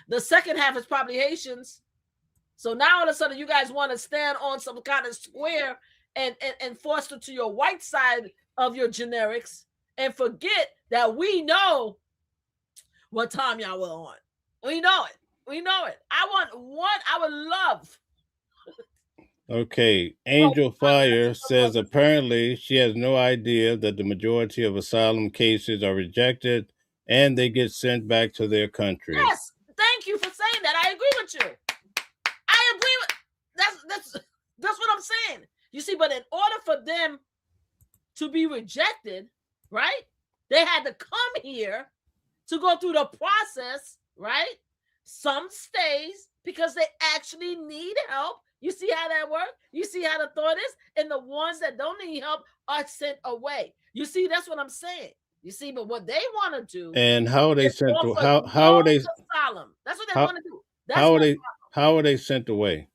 The second half is probably Haitians. So now all of a sudden you guys want to stand on some kind of square and foster to your white side of your generics and forget that we know what time y'all were on. We know it. We know it. I would love. Okay, Angel Fire says apparently she has no idea that the majority of asylum cases are rejected and they get sent back to their country. Yes, thank you for saying that. I agree with you. I agree with that's what I'm saying. You see, but in order for them to be rejected, right? They had to come here to go through the process, right? Some stays because they actually need help. You see how that works? You see how the thought is? And the ones that don't need help are sent away. You see, that's what I'm saying. You see, but what they want to do And how are they is sent to offer how no are they asylum. That's what they how want to do. That's how are what they sent away?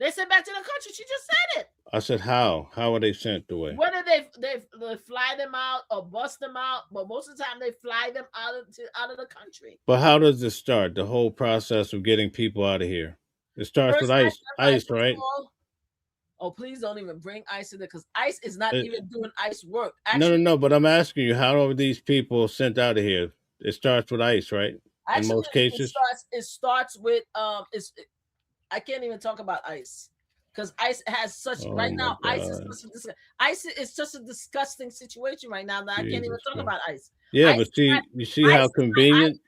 they sent back to the country. She just said it. I said how are they sent away? Whether they fly them out or bust them out, but most of the time they fly them out of the country. But how does it start? The whole process of getting people out of here. It starts with First, ice, right? oh, please don't even bring ICE in there because ICE is not even doing ICE work. No. But I'm asking you, how are these people sent out of here? It starts with ICE, right? In most cases, it starts with I can't even talk about ICE because ICE has such right now. ICE is such a disgusting situation right now that I can't even talk about ICE. Yeah, but you see how convenient.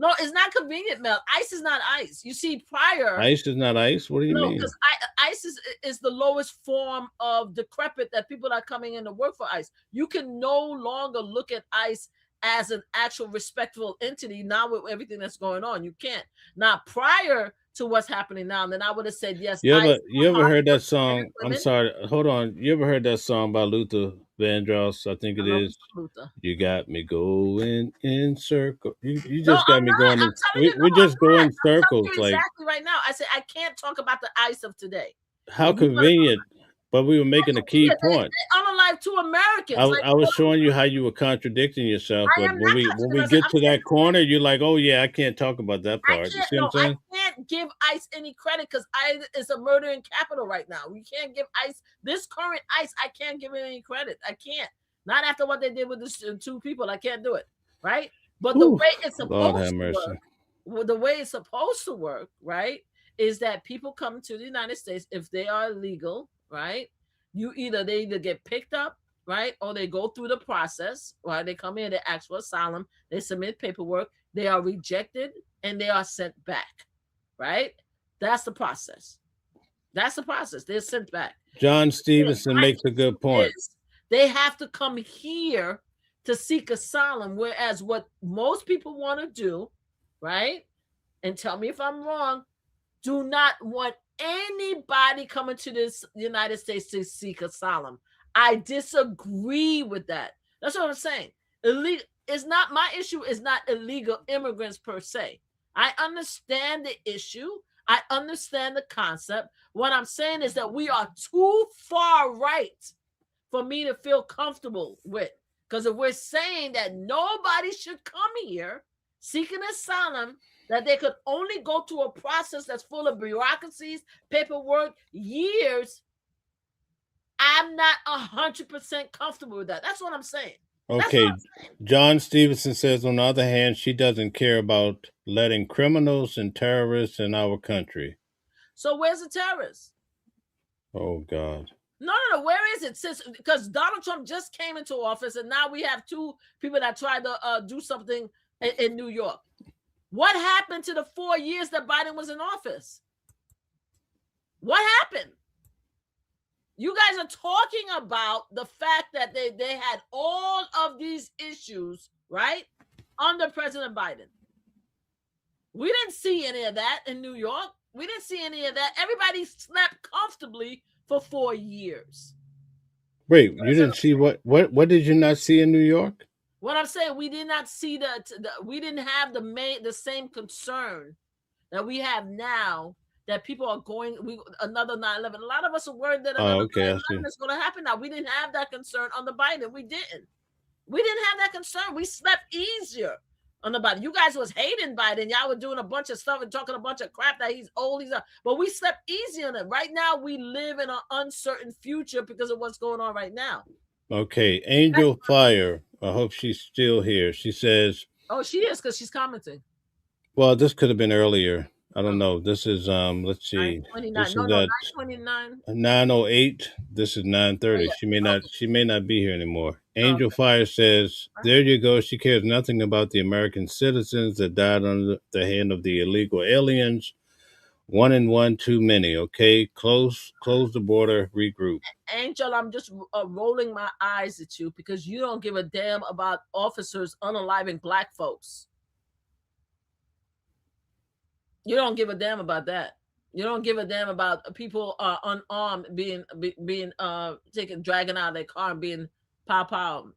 No, it's not convenient, Mel. ICE is not ICE. You see, prior ICE is not ICE. What do you mean? Because ICE is the lowest form of decrepit that people are coming in to work for ICE. You can no longer look at ICE as an actual respectable entity now with everything that's going on. You can't. Now, prior to what's happening now, then I would have said yes. You ever heard that song? I'm sorry. Hold on. You ever heard that song by Luther Vandross? I think it is. You got me going in circles. You just got me going. We just go in circles. Like exactly right now. I said I can't talk about the ICE of today. How convenient. But we were making a key point. They unalive 2 Americans. I was showing you how you were contradicting yourself. But when we get to that corner, you're like, oh yeah, I can't talk about that part. You see what I'm saying? I can't give ICE any credit because ICE is a murdering capital right now. We can't give ICE this current ICE. I can't give it any credit. I can't. Not after what they did with the 2 people. I can't do it. Right. But the way it's supposed to work, the way it's supposed to work, right, is that people come to the United States if they are illegal. Right, they either get picked up, right, or they go through the process. Right, they come in, they ask for asylum, they submit paperwork, they are rejected, and they are sent back. Right, that's the process. That's the process. They're sent back. John Stevenson makes a good point. They have to come here to seek asylum, whereas what most people want to do, right, and tell me if I'm wrong, do not want anybody coming to this United States to seek asylum. I disagree with that. That's what I'm saying. Illegal is not my issue. Is not illegal immigrants per se. I understand the issue. I understand the concept. What I'm saying is that we are too far right for me to feel comfortable with. Because if we're saying that nobody should come here seeking asylum, that they could only go through a process that's full of bureaucracies, paperwork, years, I'm not 100% comfortable with that. That's what I'm saying. Okay. John Stevenson says, on the other hand, she doesn't care about letting criminals and terrorists in our country. So where's the terrorists? Oh, God. No. Where is it? Because Donald Trump just came into office, and now we have 2 people that tried to do something in New York. What happened to the 4 years that Biden was in office? What happened? You guys are talking about the fact that they had all of these issues, right, under President Biden. We didn't see any of that in New York. We didn't see any of that. Everybody slept comfortably for 4 years. Wait, you didn't see what did you not see in New York? What I'm saying, we did not see we didn't have the same concern that we have now, that people are going another 9/11. A lot of us are worried that another 9/11 is going to happen now. We didn't have that concern on the Biden. We didn't have that concern. We slept easier on the Biden. You guys was hating Biden. Y'all were doing a bunch of stuff and talking a bunch of crap that he's old. But we slept easy on it. Right now, we live in an uncertain future because of what's going on right now. Okay, Angel Fire. I hope she's still here. She says, "Oh, she is, because she's commenting." Well, this could have been earlier. I don't know. This is let's see. 9:29. This is 9:29. 9:08. This is 9:30. Yeah. She may not be here anymore. Angel Fire says, there you go. She cares nothing about the American citizens that died under the hand of the illegal aliens One and one too many. Okay, close the border, regroup. Angel, I'm just rolling my eyes at you because you don't give a damn about officers unaliving black folks. You don't give a damn about that. You don't give a damn about people unarmed being taken, dragging out of their car and being pow,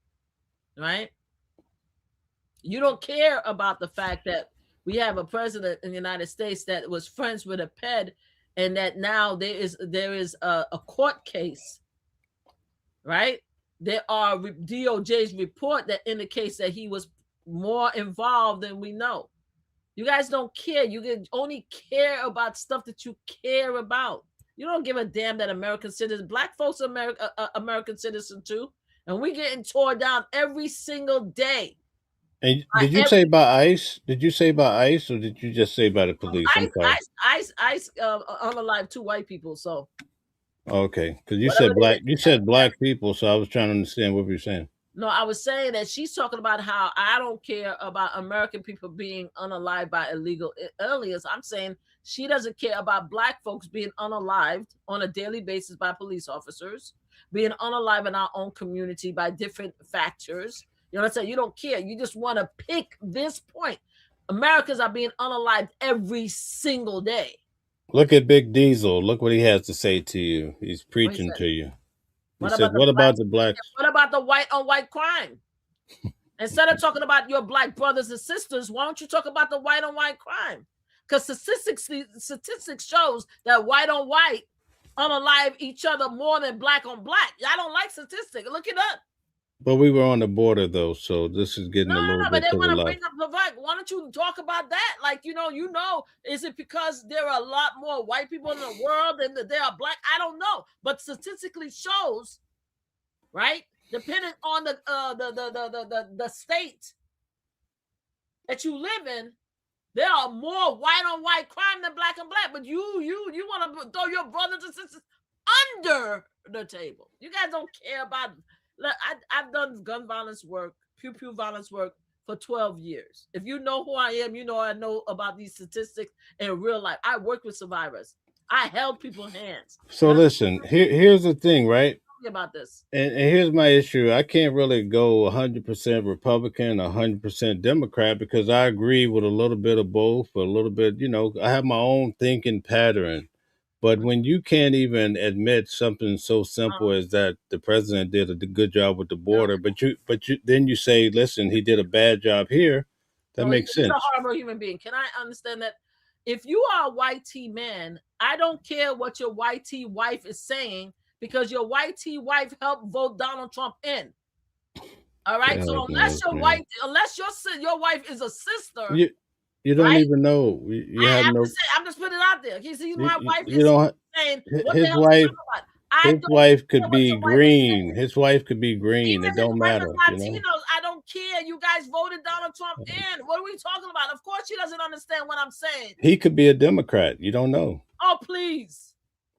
right? You don't care about the fact that we have a president in the United States that was friends with a ped, and that now there is a court case, right? There are DOJ's report that indicates that he was more involved than we know. You guys don't care. You can only care about stuff that you care about. You don't give a damn that American citizens, black folks, are American citizens too, and we getting torn down every single day. And did you say by ICE? Did you say by ICE, or did you just say by the police? I'm sorry. ICE unalive 2 white people. So Okay, because you whatever said they black. did. You said black people, so I was trying to understand what you were saying. No, I was saying that she's talking about how I don't care about American people being unalived by illegal aliens. I'm saying she doesn't care about black folks being unalived on a daily basis by police officers, being unalived in our own community by different factors. You know what I'm saying? You don't care. You just want to pick this point. Americans are being unalived every single day. Look at Big Diesel. Look what he has to say to you. He's preaching to you. He said, "What about the blacks? What about the white on white crime? Instead of talking about your black brothers and sisters, why don't you talk about the white on white crime? Because statistics shows that white on white unalive each other more than black on black. Y'all don't like statistics. Look it up. But we were on the border though, so this is getting a little But bit they to the want to left. bring up the fact. Why don't you talk about that? Like, is it because there are a lot more white people in the world than there are black? I don't know. But statistically shows, right? Depending on the state that you live in, there are more white on white crime than black on black. But you want to throw your brothers and sisters under the table. You guys don't care about. Look, I've done gun violence work, pew violence work for 12 years. If you know who I am, you know I know about these statistics in real life. I work with survivors. I held people's hands. So listen, here's the thing, right? About this. And here's my issue. I can't really go 100% Republican, 100% Democrat, because I agree with a little bit of both, a little bit, I have my own thinking pattern. But when you can't even admit something so simple as that the president did a good job with the border, but you then you say, listen, he did a bad job here, that makes sense. He's a horrible human being. Can I understand that? If you are a white T man, I don't care what your white T wife is saying, because your white T wife helped vote Donald Trump in. All right. God, so unless your wife is a sister, you don't even know. I'm just putting it out there. You see, my wife is saying what his the hell wife. His wife could be green. His wife could be green. It don't matter. Latinos, I don't care. You guys voted Donald Trump in. What are we talking about? Of course, she doesn't understand what I'm saying. He could be a Democrat. You don't know. Oh, please.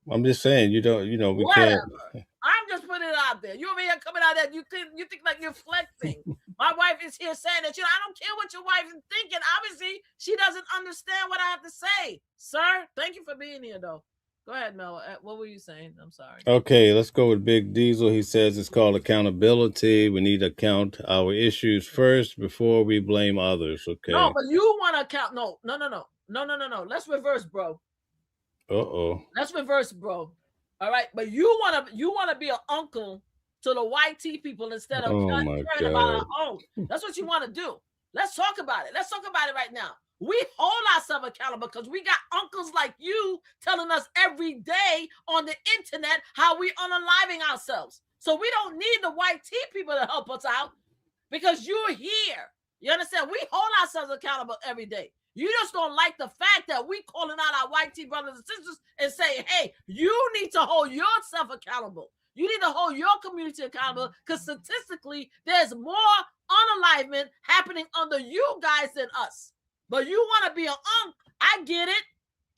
I'm just saying. We Whatever. can't. I'm just putting it out there. You over here coming out there. You think like you're flexing. My wife is here saying that I don't care what your wife is thinking. Obviously, she doesn't understand what I have to say, sir. Thank you for being here, though. Go ahead, Mel. What were you saying? I'm sorry. Okay, let's go with Big Diesel. He says it's called accountability. We need to count our issues first before we blame others. Okay. No, but you want to count. No. Let's reverse, bro. Let's reverse, bro. All right, but you want to be an uncle to the white T people instead of caring about our own. That's what you want to do. Let's talk about it. Let's talk about it right now. We hold ourselves accountable because we got uncles like you telling us every day on the internet how we unaliving ourselves. So we don't need the white T people to help us out because you're here. You understand? We hold ourselves accountable every day. You just don't like the fact that we calling out our white T brothers and sisters and saying, hey, you need to hold yourself accountable. You need to hold your community accountable because statistically, there's more unalivement happening under you guys than us. But you want to be an I get it.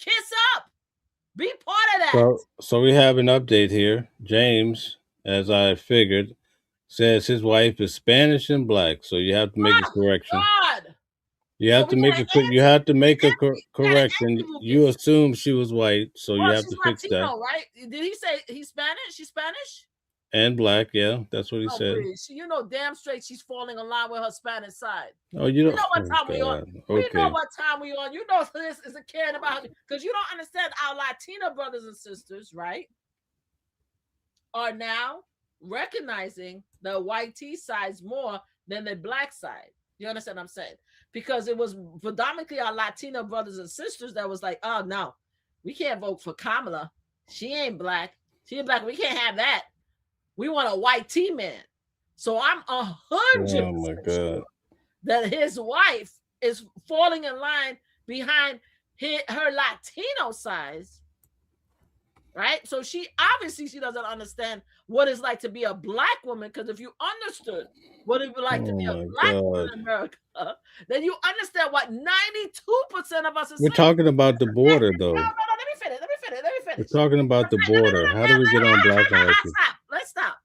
Kiss up. Be part of that. So we have an update here. James, as I figured, says his wife is Spanish and black. So you have to make a correction. God. You So have we to got make an you have to make a we got an correction. You anti-Lucas. assume she was white, so you Well, have she's to fix that. Latino, right? Did he say he's Spanish? She's Spanish? And black, yeah, that's what he Oh, said. please. You know damn straight she's falling in line with her Spanish side. Oh, you We don't. know what Oh time we on. God. We know Okay. what time we on. You know this is a caring about because you don't understand our Latino brothers and sisters, right? Are now recognizing the white T sides more than the black side. You understand what I'm saying? Because it was predominantly our Latino brothers and sisters that was like, oh no, we can't vote for Kamala. She ain't black. She ain't black. We can't have that. We want a white T man. So I'm 100% Oh my sure God. that his wife is falling in line behind her Latino size, right? So she doesn't understand what it's like to be a black woman. Because if you understood what it would like to Oh be a my black woman God. in America, then you understand what 92% of us are We're saying. talking about the border, No, though. let me finish. Let me We're finish. talking about the border. How do we get on black and white people? Stop. Let's stop.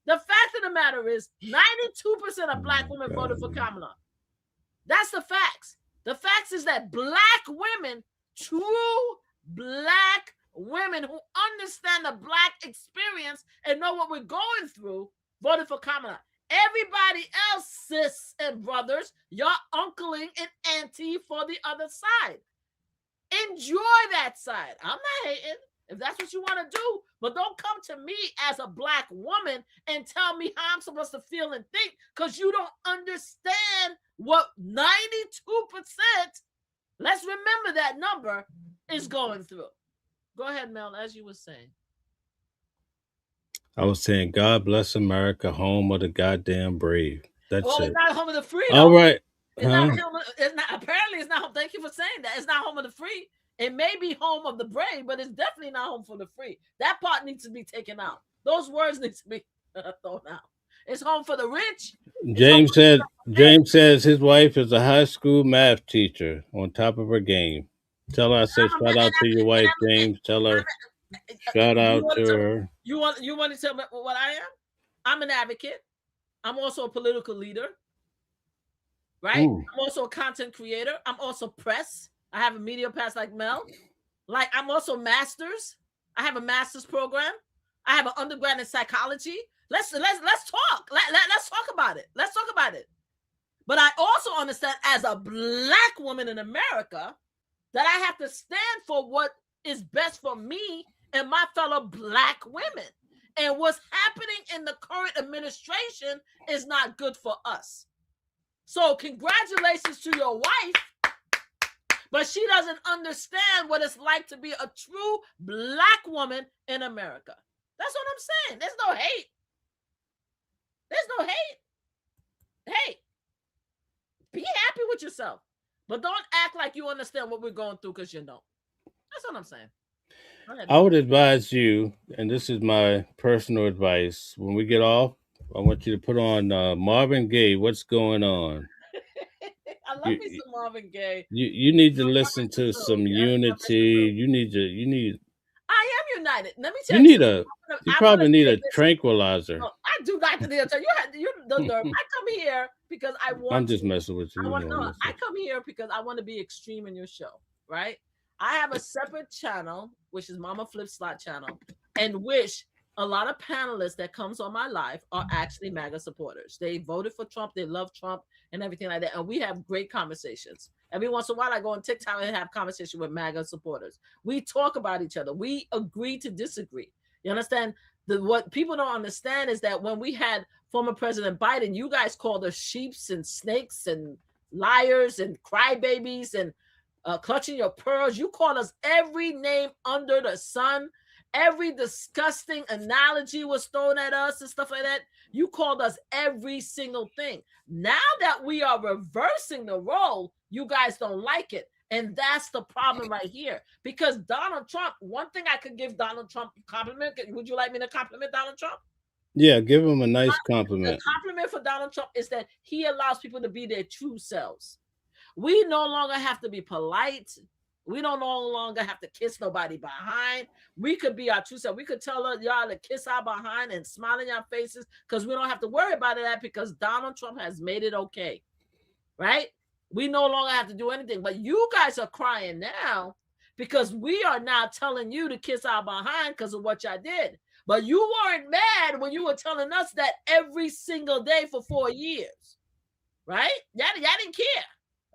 The fact of the matter is 92% Oh of black my women voted God, for man. Kamala. That's the facts. The facts is that black women, true black women who understand the black experience and know what we're going through, voted for Kamala. Everybody else, sis and brothers, you're uncling and auntie for the other side. Enjoy that side. I'm not hating if that's what you want to do, but don't come to me as a black woman and tell me how I'm supposed to feel and think because you don't understand what 92%, let's remember that number, is going through. Go ahead, Mel, as you were saying. I was saying, God bless America, home of the goddamn brave. That's Well, it's it. not home of the free, All though. right. It's not Huh? home. It's not. Apparently, it's not home. Thank you for saying that. It's not home of the free. It may be home of the brave, but it's definitely not home for the free. That part needs to be taken out. Those words need to be thrown out. It's home for the rich. It's home James for the said, rich. James says his wife is a high school math teacher on top of her game. Tell her I said shout out to your wife, James. Tell her shout You out want to to tell me? her. You want to tell me what I am? I'm an advocate. I'm also a political leader, right? Mm. I'm also a content creator. I'm also press. I have a media pass like Mel. Like I'm also masters. I have a master's program. I have an undergrad in psychology. Let's talk. Let's talk about it. Let's talk about it. But I also understand as a black woman in America that I have to stand for what is best for me and my fellow black women. And what's happening in the current administration is not good for us. So congratulations to your wife, but she doesn't understand what it's like to be a true black woman in America. That's what I'm saying. There's no hate. There's no hate. Hey, be happy with yourself. But don't act like you understand what we're going through because you don't. That's what I'm saying. Go ahead, I Mel. would advise you, and this is my personal advice, when we get off, I want you to put on Marvin Gaye, What's Going On? I love me You, some Marvin Gaye. you need to So listen to some yeah, I miss the unity. Lou. I am united. Let me You tell you need something. a you I'm gonna probably need say a this. tranquilizer. No, I do not need to tell you. You the nerve. I come here because I I'm want to. just messing with you. I You want know I'm no. I messing. come here because I want to be extreme in your show, right? I have a separate channel, which is Mama Flip Slot channel, and which a lot of panelists that comes on my live are actually MAGA supporters. They voted for Trump, they love Trump, and everything like that. And we have great conversations. Every once in a while, I go on TikTok and have conversation with MAGA supporters. We talk about each other. We agree to disagree. You understand? What people don't understand is that when we had former President Biden, you guys called us sheeps and snakes and liars and crybabies and clutching your pearls. You called us every name under the sun. Every disgusting analogy was thrown at us and stuff like that. You called us every single thing. Now that we are reversing the role, you guys don't like it. And that's the problem right here. Because Donald Trump, one thing I could give Donald Trump a compliment. Would you like me to compliment Donald Trump? Yeah, give him a nice The compliment. compliment for Donald Trump is that he allows people to be their true selves. We no longer have to be polite. We don't no longer have to kiss nobody behind. We could be our true self. We could tell y'all to kiss our behind and smile in your faces because we don't have to worry about that because Donald Trump has made it okay. Right? We no longer have to do anything. But you guys are crying now because we are now telling you to kiss our behind because of what y'all did. But you weren't mad when you were telling us that every single day for 4 years, right? Y'all didn't care,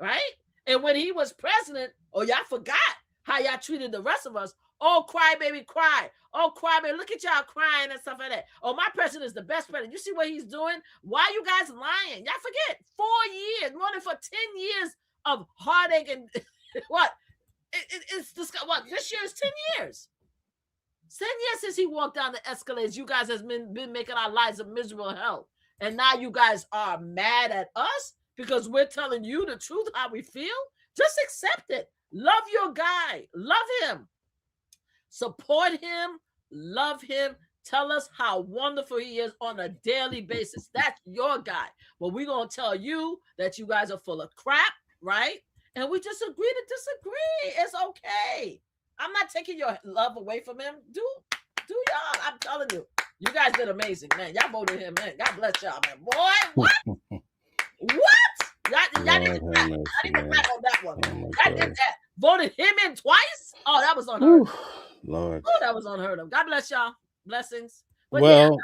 right? And when he was president, y'all forgot how y'all treated the rest of us. Oh, cry, baby, cry. Oh, cry, baby, look at y'all crying and stuff like that. Oh, my president is the best president. You see what he's doing? Why you guys lying? Y'all forget 4 years, more than for 10 years of heartache and what? It's this. What? This year is 10 years. 10 years since he walked down the escalators. You guys have been making our lives a miserable hell. And now you guys are mad at us because we're telling you the truth, how we feel. Just accept it. Love your guy. Love him. Support him. Love him. Tell us how wonderful he is on a daily basis. That's your guy. But we're going to tell you that you guys are full of crap, right? And we just agree to disagree. It's okay. I'm not taking your love away from him. Do y'all. I'm telling you. You guys did amazing, man. Y'all voted him, man. God bless y'all, man. Boy, what? What? Y'all didn't crack on that one. Y'all did that. Voted him in twice? Oh, that was unheard of. Lord. Oh, that was unheard of. God bless y'all. Blessings. But well,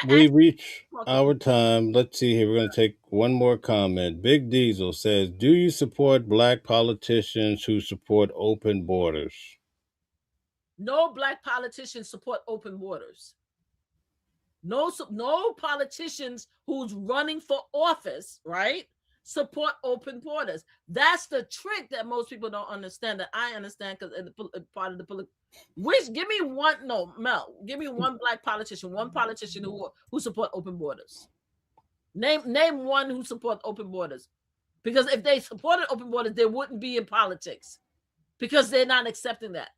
yeah, we reach our time. Let's see here. We're going to take one more comment. Big Diesel says, do you support black politicians who support open borders? No black politicians support open borders. No politicians who's running for office, right, support open borders. That's the trick that most people don't understand, that I understand, because part of the political. Give me one. No, Mel. Give me one black politician. One politician who support open borders. Name one who support open borders. Because if they supported open borders, they wouldn't be in politics. Because they're not accepting that,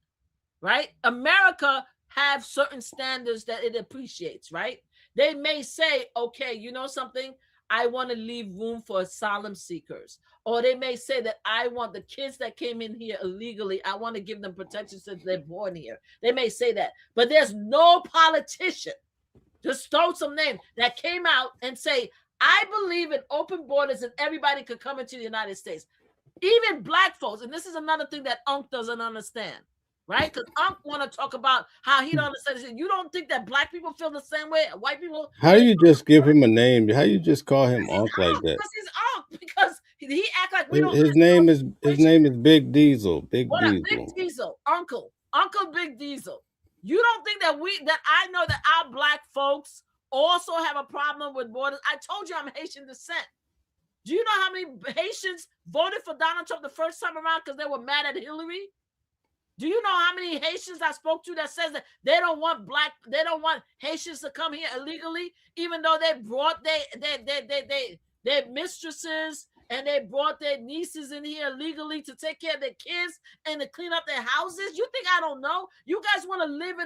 right? America have certain standards that it appreciates, right? They may say, okay, you know something? I want to leave room for asylum seekers. Or they may say that I want the kids that came in here illegally, I want to give them protection since they're born here. They may say that. But there's no politician, just throw some names, that came out and say, I believe in open borders and everybody could come into the United States. Even black folks, and this is another thing that Unc doesn't understand. Right? Because Unc want to talk about how he don't understand. You don't think that black people feel the same way? White people? How do you just give him a name? How you just call him Unc like that? Because he's Unc. Because he act like we don't. His name is Big Diesel. Big Diesel. Big Diesel. Uncle Big Diesel. You don't think that I know that our black folks also have a problem with borders? I told you I'm Haitian descent. Do you know how many Haitians voted for Donald Trump the first time around because they were mad at Hillary? Do you know how many Haitians I spoke to that says that they don't want Haitians to come here illegally, even though they brought their mistresses and they brought their nieces in here illegally to take care of their kids and to clean up their houses? You think I don't know? You guys want to live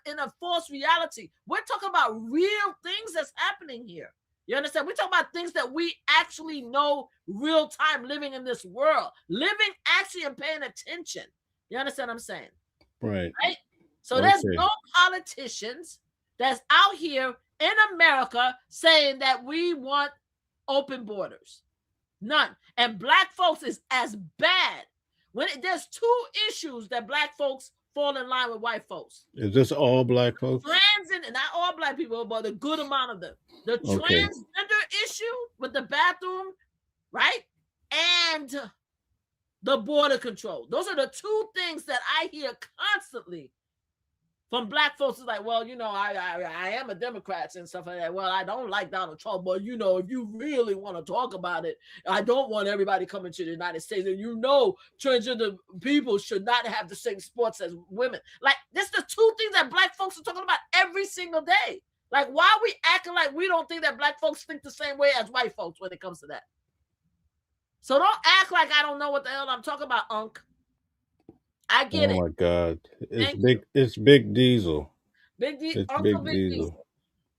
in a false reality. We're talking about real things that's happening here. You understand? We're talking about things that we actually know real time, living in this world, living actually and paying attention. You understand what I'm saying? Right. So there's no politicians that's out here in America saying that we want open borders. None. And black folks is as bad. There's two issues that black folks fall in line with white folks. Is this all black folks? Not all black people, but a good amount of them. The transgender issue with the bathroom, right? And the border control. Those are the two things that I hear constantly from black folks. Is like, well, you know, I am a Democrat and stuff like that. Well, I don't like Donald Trump, but you know, if you really want to talk about it, I don't want everybody coming to the United States. And you know, transgender people should not have the same sports as women. Like, this the two things that black folks are talking about every single day. Like, why are we acting like we don't think that black folks think the same way as white folks when it comes to that? So don't act like I don't know what the hell I'm talking about, Unc. I get it. Oh my God. It's Big Diesel. Big Diesel.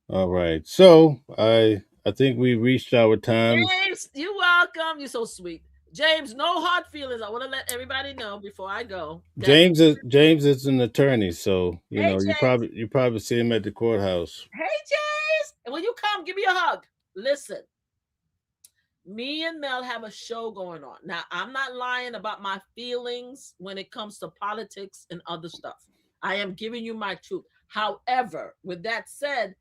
All right. So I think we reached our time. James, you're welcome. You're so sweet. James, no hard feelings. I want to let everybody know before I go. James is an attorney, so you know, you probably see him at the courthouse. Hey James. And when you come, give me a hug. Listen. Me and Mel have a show going on. Now, I'm not lying about my feelings when it comes to politics and other stuff. I am giving you my truth. However, with that said,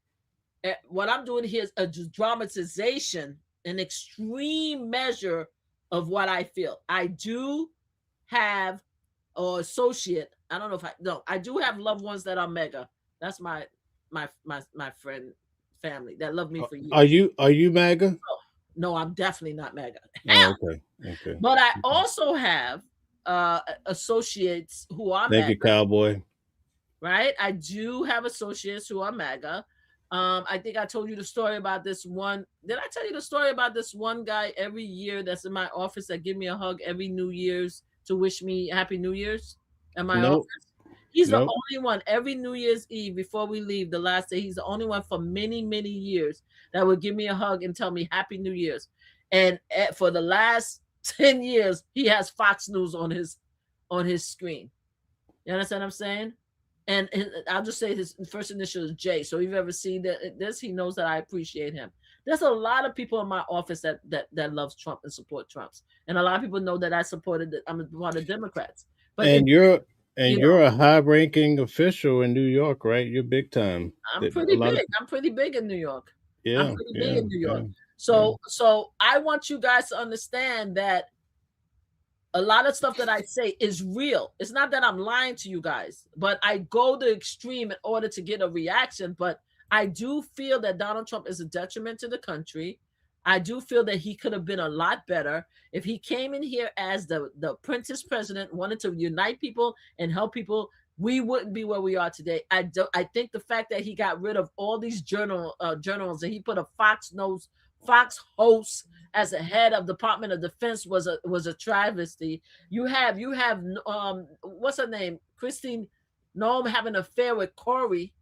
what I'm doing here is a dramatization, an extreme measure of what I feel. I do have or associate. I don't know if I no. I do have loved ones that are mega. That's my friend family that love me for years. Are you MAGA? No, I'm definitely not mega. Oh, Hell, okay. Okay. but I also have associates who are Thank you, mega. cowboy. Right? I do have associates who are MAGA. I think I told you the story about this one. Did I tell you the story about this one guy every year that's in my office that give me a hug every New Year's to wish me Happy New Year's at my Nope. office? He's the Nope. only one every New Year's Eve before we leave the last day. He's the only one for many, many years that would give me a hug and tell me Happy New Year's. And for the last 10 years, he has Fox News on his screen. You understand what I'm saying? And I'll just say his first initial is J. So if you've ever seen this, he knows that I appreciate him. There's a lot of people in my office that loves Trump and support Trumps, and a lot of people know that I'm a part of Democrats. But And you you're know, a high-ranking official in New York, right? You're big time. I'm That a pretty lot of big. I'm pretty big in New York. I'm yeah, pretty big yeah, in New yeah, York. yeah. So I want you guys to understand that a lot of stuff that I say is real. It's not that I'm lying to you guys, but I go the extreme in order to get a reaction. But I do feel that Donald Trump is a detriment to the country. I do feel that he could have been a lot better if he came in here as the apprentice president, wanted to unite people and help people. We wouldn't be where we are today. I think the fact that he got rid of all these journals and he put a Fox host as a head of Department of Defense was a travesty. You have what's her name? Christine Nome having an affair with Corey.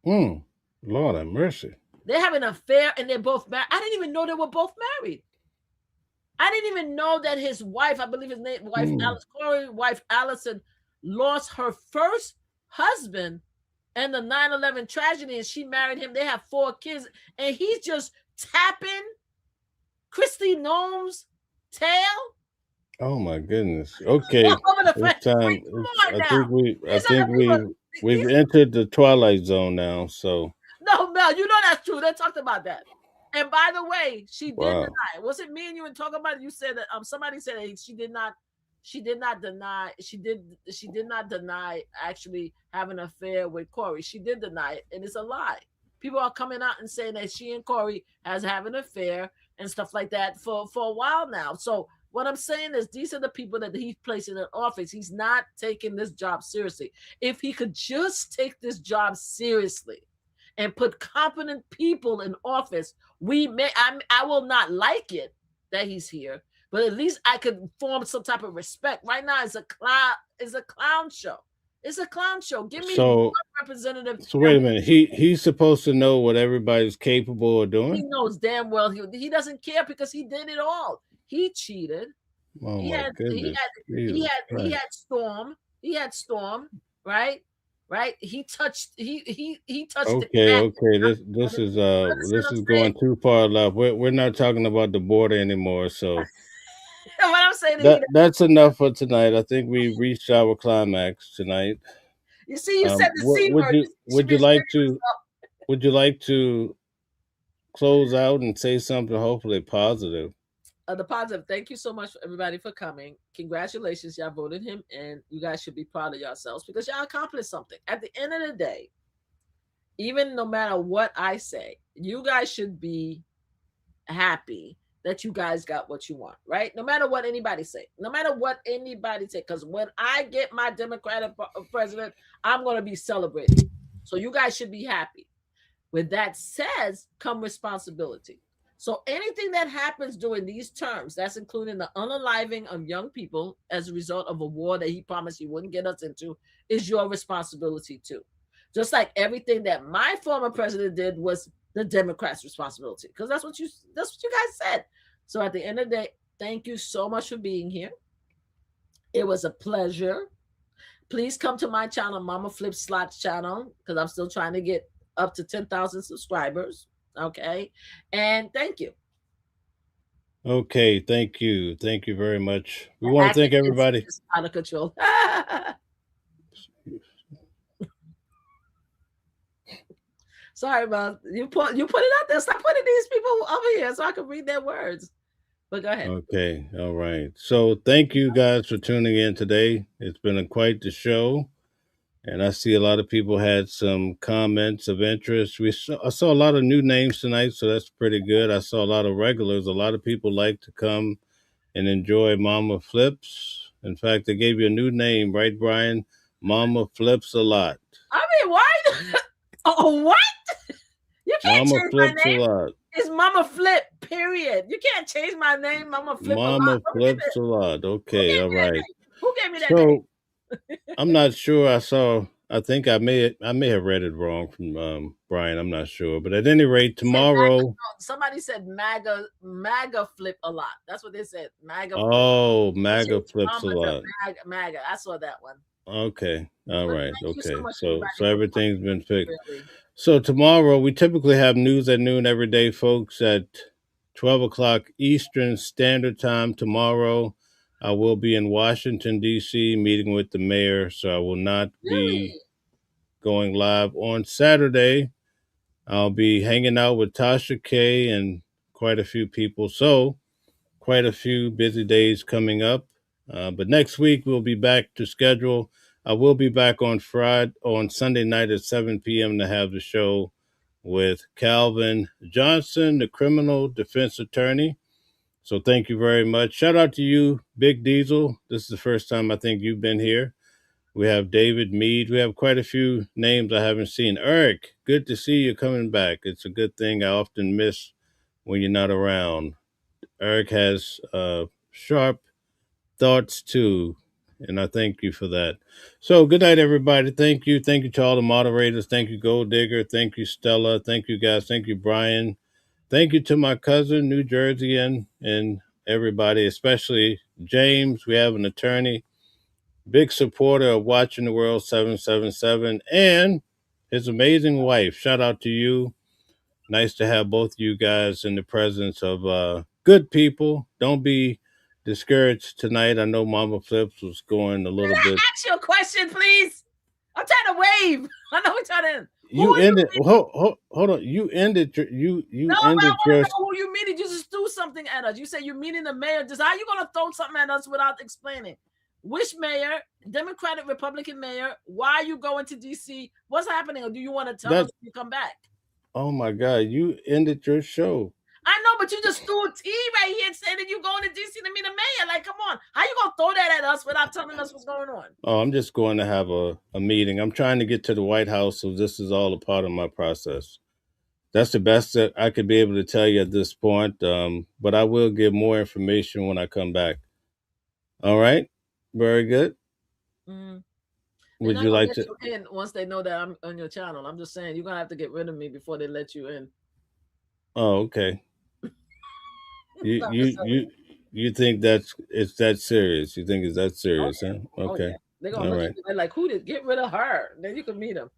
Lord have mercy. They have an affair and they're both married. I didn't even know they were both married. I didn't even know that his wife, I believe his name, Corey, wife Allison, lost her first husband in the 9/11 tragedy, and she married him. They have 4 kids, and he's just tapping Christy Nome's tail. Oh my goodness. Okay. It's time. I think we've entered the twilight zone now. So No, Mel, you know that's true. They talked about that. And by the way, she did wow. deny. Was it me and you were talking about it? You said that somebody said that she did not deny actually having an affair with Corey. She did deny it, and it's a lie. People are coming out and saying that she and Corey has having an affair and stuff like that for a while now. So what I'm saying is these are the people that he's placing in office. He's not taking this job seriously. If he could just take this job seriously and put competent people in office, I will not like it that he's here, but at least I could form some type of respect. Right now, it's a clown show. It's a clown show. Give me one representative. So wait a minute. He's supposed to know what everybody's capable of doing. He knows damn well he doesn't care because he did it all. He cheated. Oh my goodness. He had Storm. He had Storm. Right. He touched. He touched. Okay. This is going too far left. We're not talking about the border anymore. So what I'm saying that's enough for tonight. I think we reached our climax tonight. You see, you said the C word. Would you like to close out and say something hopefully positive? The positive. Thank you so much, everybody, for coming. Congratulations, y'all voted him, and you guys should be proud of yourselves because y'all accomplished something. At the end of the day, even no matter what I say, you guys should be happy that you guys got what you want, right? No matter what anybody say, because when I get my Democratic president, I'm going to be celebrating. So you guys should be happy. With that says, come responsibility. So anything that happens during these terms, that's including the unaliving of young people as a result of a war that he promised he wouldn't get us into, is your responsibility too. Just like everything that my former president did was the Democrats' responsibility, because that's what you guys said. So at the end of the day, thank you so much for being here. It was a pleasure. Please come to my channel, Mama Flip Slots channel, because I'm still trying to get up to 10,000 subscribers. Okay. And thank you. Okay, thank you. Thank you very much. We The want to thank acting everybody. is out of control. Sorry about you put it out there. Stop putting these people over here so I can read their words. But go ahead. Okay, all right. So thank you guys for tuning in today. It's been quite the show. And I see a lot of people had some comments of interest. I saw a lot of new names tonight, so that's pretty good. I saw a lot of regulars. A lot of people like to come and enjoy Mama Flips. In fact, they gave you a new name, right, Brian? Mama Flips a lot. I mean, why? Oh, what? You can't Mama change my Flips a name. lot. It's Mama Flip. Period. You can't change my name. Mama Flip a lot. Mama Flips a lot. Who Okay, gave all me that right. name? Who gave me that name? So I'm not sure. I think I may have read it wrong from Brian. I'm not sure. But at any rate, Said MAGA. tomorrow. Somebody said MAGA Flip a lot. That's what they said. MAGA Flip. Oh, They MAGA changed Flips a Mama to lot. MAGA. I saw that one. Okay. All But right. thank you so Okay. much, So everybody, for everything's watching. been fixed. Really. So tomorrow we typically have news at noon every day, folks, at 12 o'clock Eastern Standard Time. Tomorrow I will be in Washington, D.C., meeting with the mayor, so I will not Really? be going live on Saturday. I'll be hanging out with Tasha K and quite a few people. So quite a few busy days coming up. But next week we'll be back to schedule. I will be back on Sunday night at 7 p.m. to have the show with Calvin Johnson, the criminal defense attorney. So thank you very much. Shout out to you, Big Diesel. This is the first time I think you've been here. We have David Mead. We have quite a few names I haven't seen. Eric, good to see you coming back. It's a good thing I often miss when you're not around. Eric has sharp thoughts too, and I thank you for that. So, good night, everybody. Thank you. Thank you to all the moderators. Thank you, Gold Digger. Thank you, Stella. Thank you, guys. Thank you, Brian. Thank you to my cousin, New Jerseyan, and everybody, especially James. We have an attorney, big supporter of Watching the World 777, and his amazing wife. Shout out to you. Nice to have both you guys in the presence of good people. Don't be discouraged tonight. I know Mama Flips was going a little Can I bit. ask you a question, please? I'm trying to wave. I know we're trying to. You ended. Hold on. You ended. You No, but I ended want to your. know who you meeting. You just threw something at us. You said you're meeting the mayor. Just how you gonna throw something at us without explaining? Which mayor? Democratic, Republican mayor? Why are you going to DC? What's happening? Or do you want to tell us when you come back? Oh my God! You ended your show. I know, but you just threw a T right here and said that you're going to DC to meet a mayor. Like, come on. How you gonna throw that at us without telling us what's going on? Oh, I'm just going to have a meeting. I'm trying to get to the White House, so this is all a part of my process. That's the best that I could be able to tell you at this point. But I will give more information when I come back. All right. Very good. Mm. They're Would not you gonna like let to? you in once they know that I'm on your channel. I'm just saying you're gonna have to get rid of me before they let you in. Oh, okay. You I'm just you saying. you you think it's that serious? You think it's that Oh serious? yeah. Huh? Oh Okay. yeah. They're gonna All look at right. you. They're like, who did get rid of her? Then you can meet them.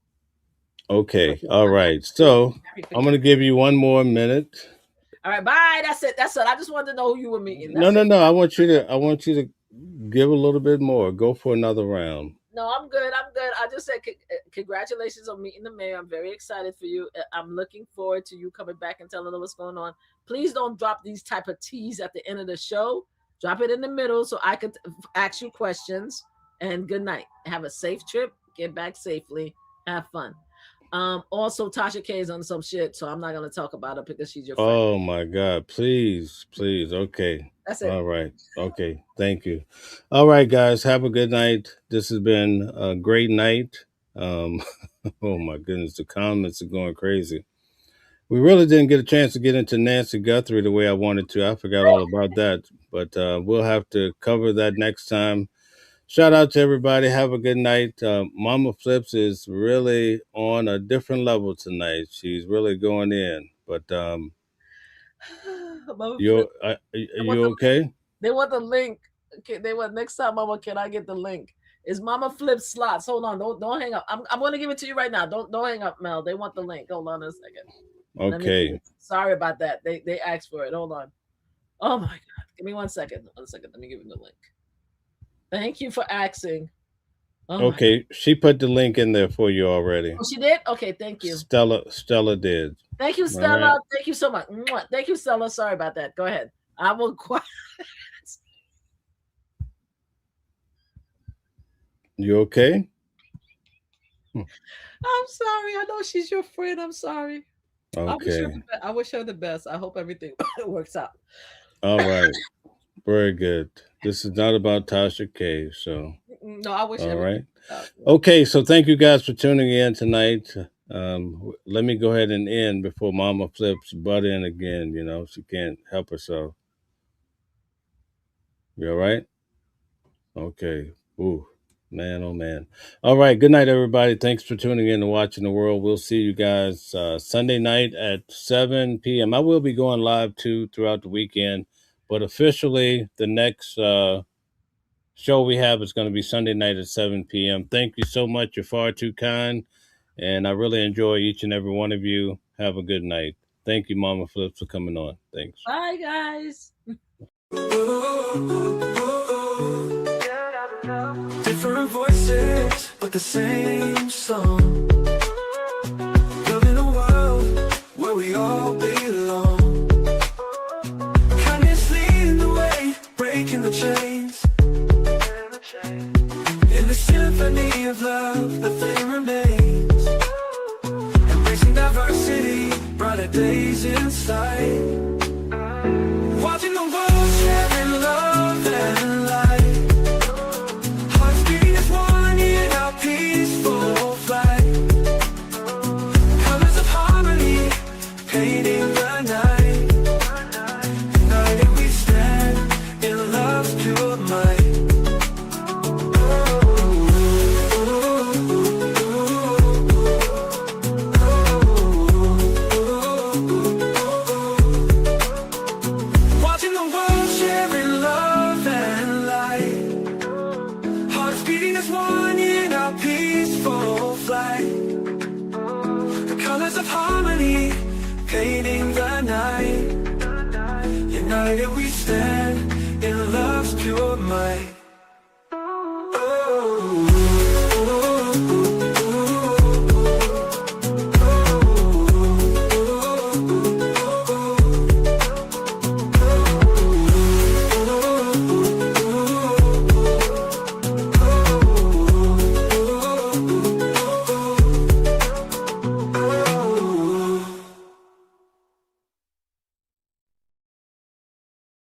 But Okay. yeah, All right. So I'm gonna give you one more minute. all right, bye. That's it. That's it. I just wanted to know who you were meeting. No, That's no, it. no. I want you to give a little bit more. Go for another round. No, I'm good. I'm good. I just said congratulations on meeting the mayor. I'm very excited for you. I'm looking forward to you coming back and telling us what's going on. Please don't drop these type of teas at the end of the show. Drop it in the middle so I could ask you questions. And good night. Have a safe trip. Get back safely. Have fun. Also, Tasha K is on some shit, so I'm not gonna talk about her because she's your friend. Oh my God! Please, please. Okay. That's it. All right. Okay. Thank you. All right, guys. Have a good night. This has been a great night. Um, oh my goodness, the comments are going crazy. We really didn't get a chance to get into Nancy Guthrie the way I wanted to. I forgot all about that, but we'll have to cover that next time. Shout out to everybody. Have a good night. Mama Flips is really on a different level tonight. She's really going in. But Mama Flip. are They want you the link. okay? They want the link. Okay, they want next time, Mama. Can I get the link? Is Mama Flip slots? Hold on, don't hang up. I'm gonna give it to you right now. Don't hang up, Mel. They want the link. Hold on a second. Let me. Okay. Sorry about that. They asked for it. Hold on. Oh my God. Give me 1 second. 1 second. Let me give him the link. Thank you for asking. Oh my. Okay, she put the link in there for you already. Oh, she did? Okay, thank you. Stella did. Thank you, All Stella. right. Thank you so much. Mwah. Thank you, Stella. Sorry about that. Go ahead. I will quiet. You okay? I'm sorry. I know she's your friend. I'm sorry. Okay. I wish her the best. I hope everything works out. All right. Very good. This is not about Tasha K. So, No, I wish all everything right. worked out. Okay. So, thank you guys for tuning in tonight. Let me go ahead and end before Mama flips butt in again. You know, she can't help herself. You all right? Okay. Ooh, man, oh man. All right. Good night, everybody. Thanks for tuning in and watching the world. We'll see you guys Sunday night at 7 p.m. I will be going live too throughout the weekend, but officially the next show we have is going to be Sunday night at 7 p.m. Thank you so much. You're far too kind, and I really enjoy each and every one of you. Have a good night. Thank you, Mama Flips, for coming on. Thanks. Bye, guys. Different voices, but the same song. Building a world where we all belong. Kindness leading the way, breaking the chains. In the symphony of love, the flame remains. Embracing diversity, brighter days in sight. Watching the world sharing love and light. Hearts beating as one in our peaceful flight. Colors of harmony, painting the night. United we stand in love's pure might. Watching the world sharing love and light. Hearts beating as one in our peaceful flight. The colors of harmony, painting the night. United we stand in love's pure might.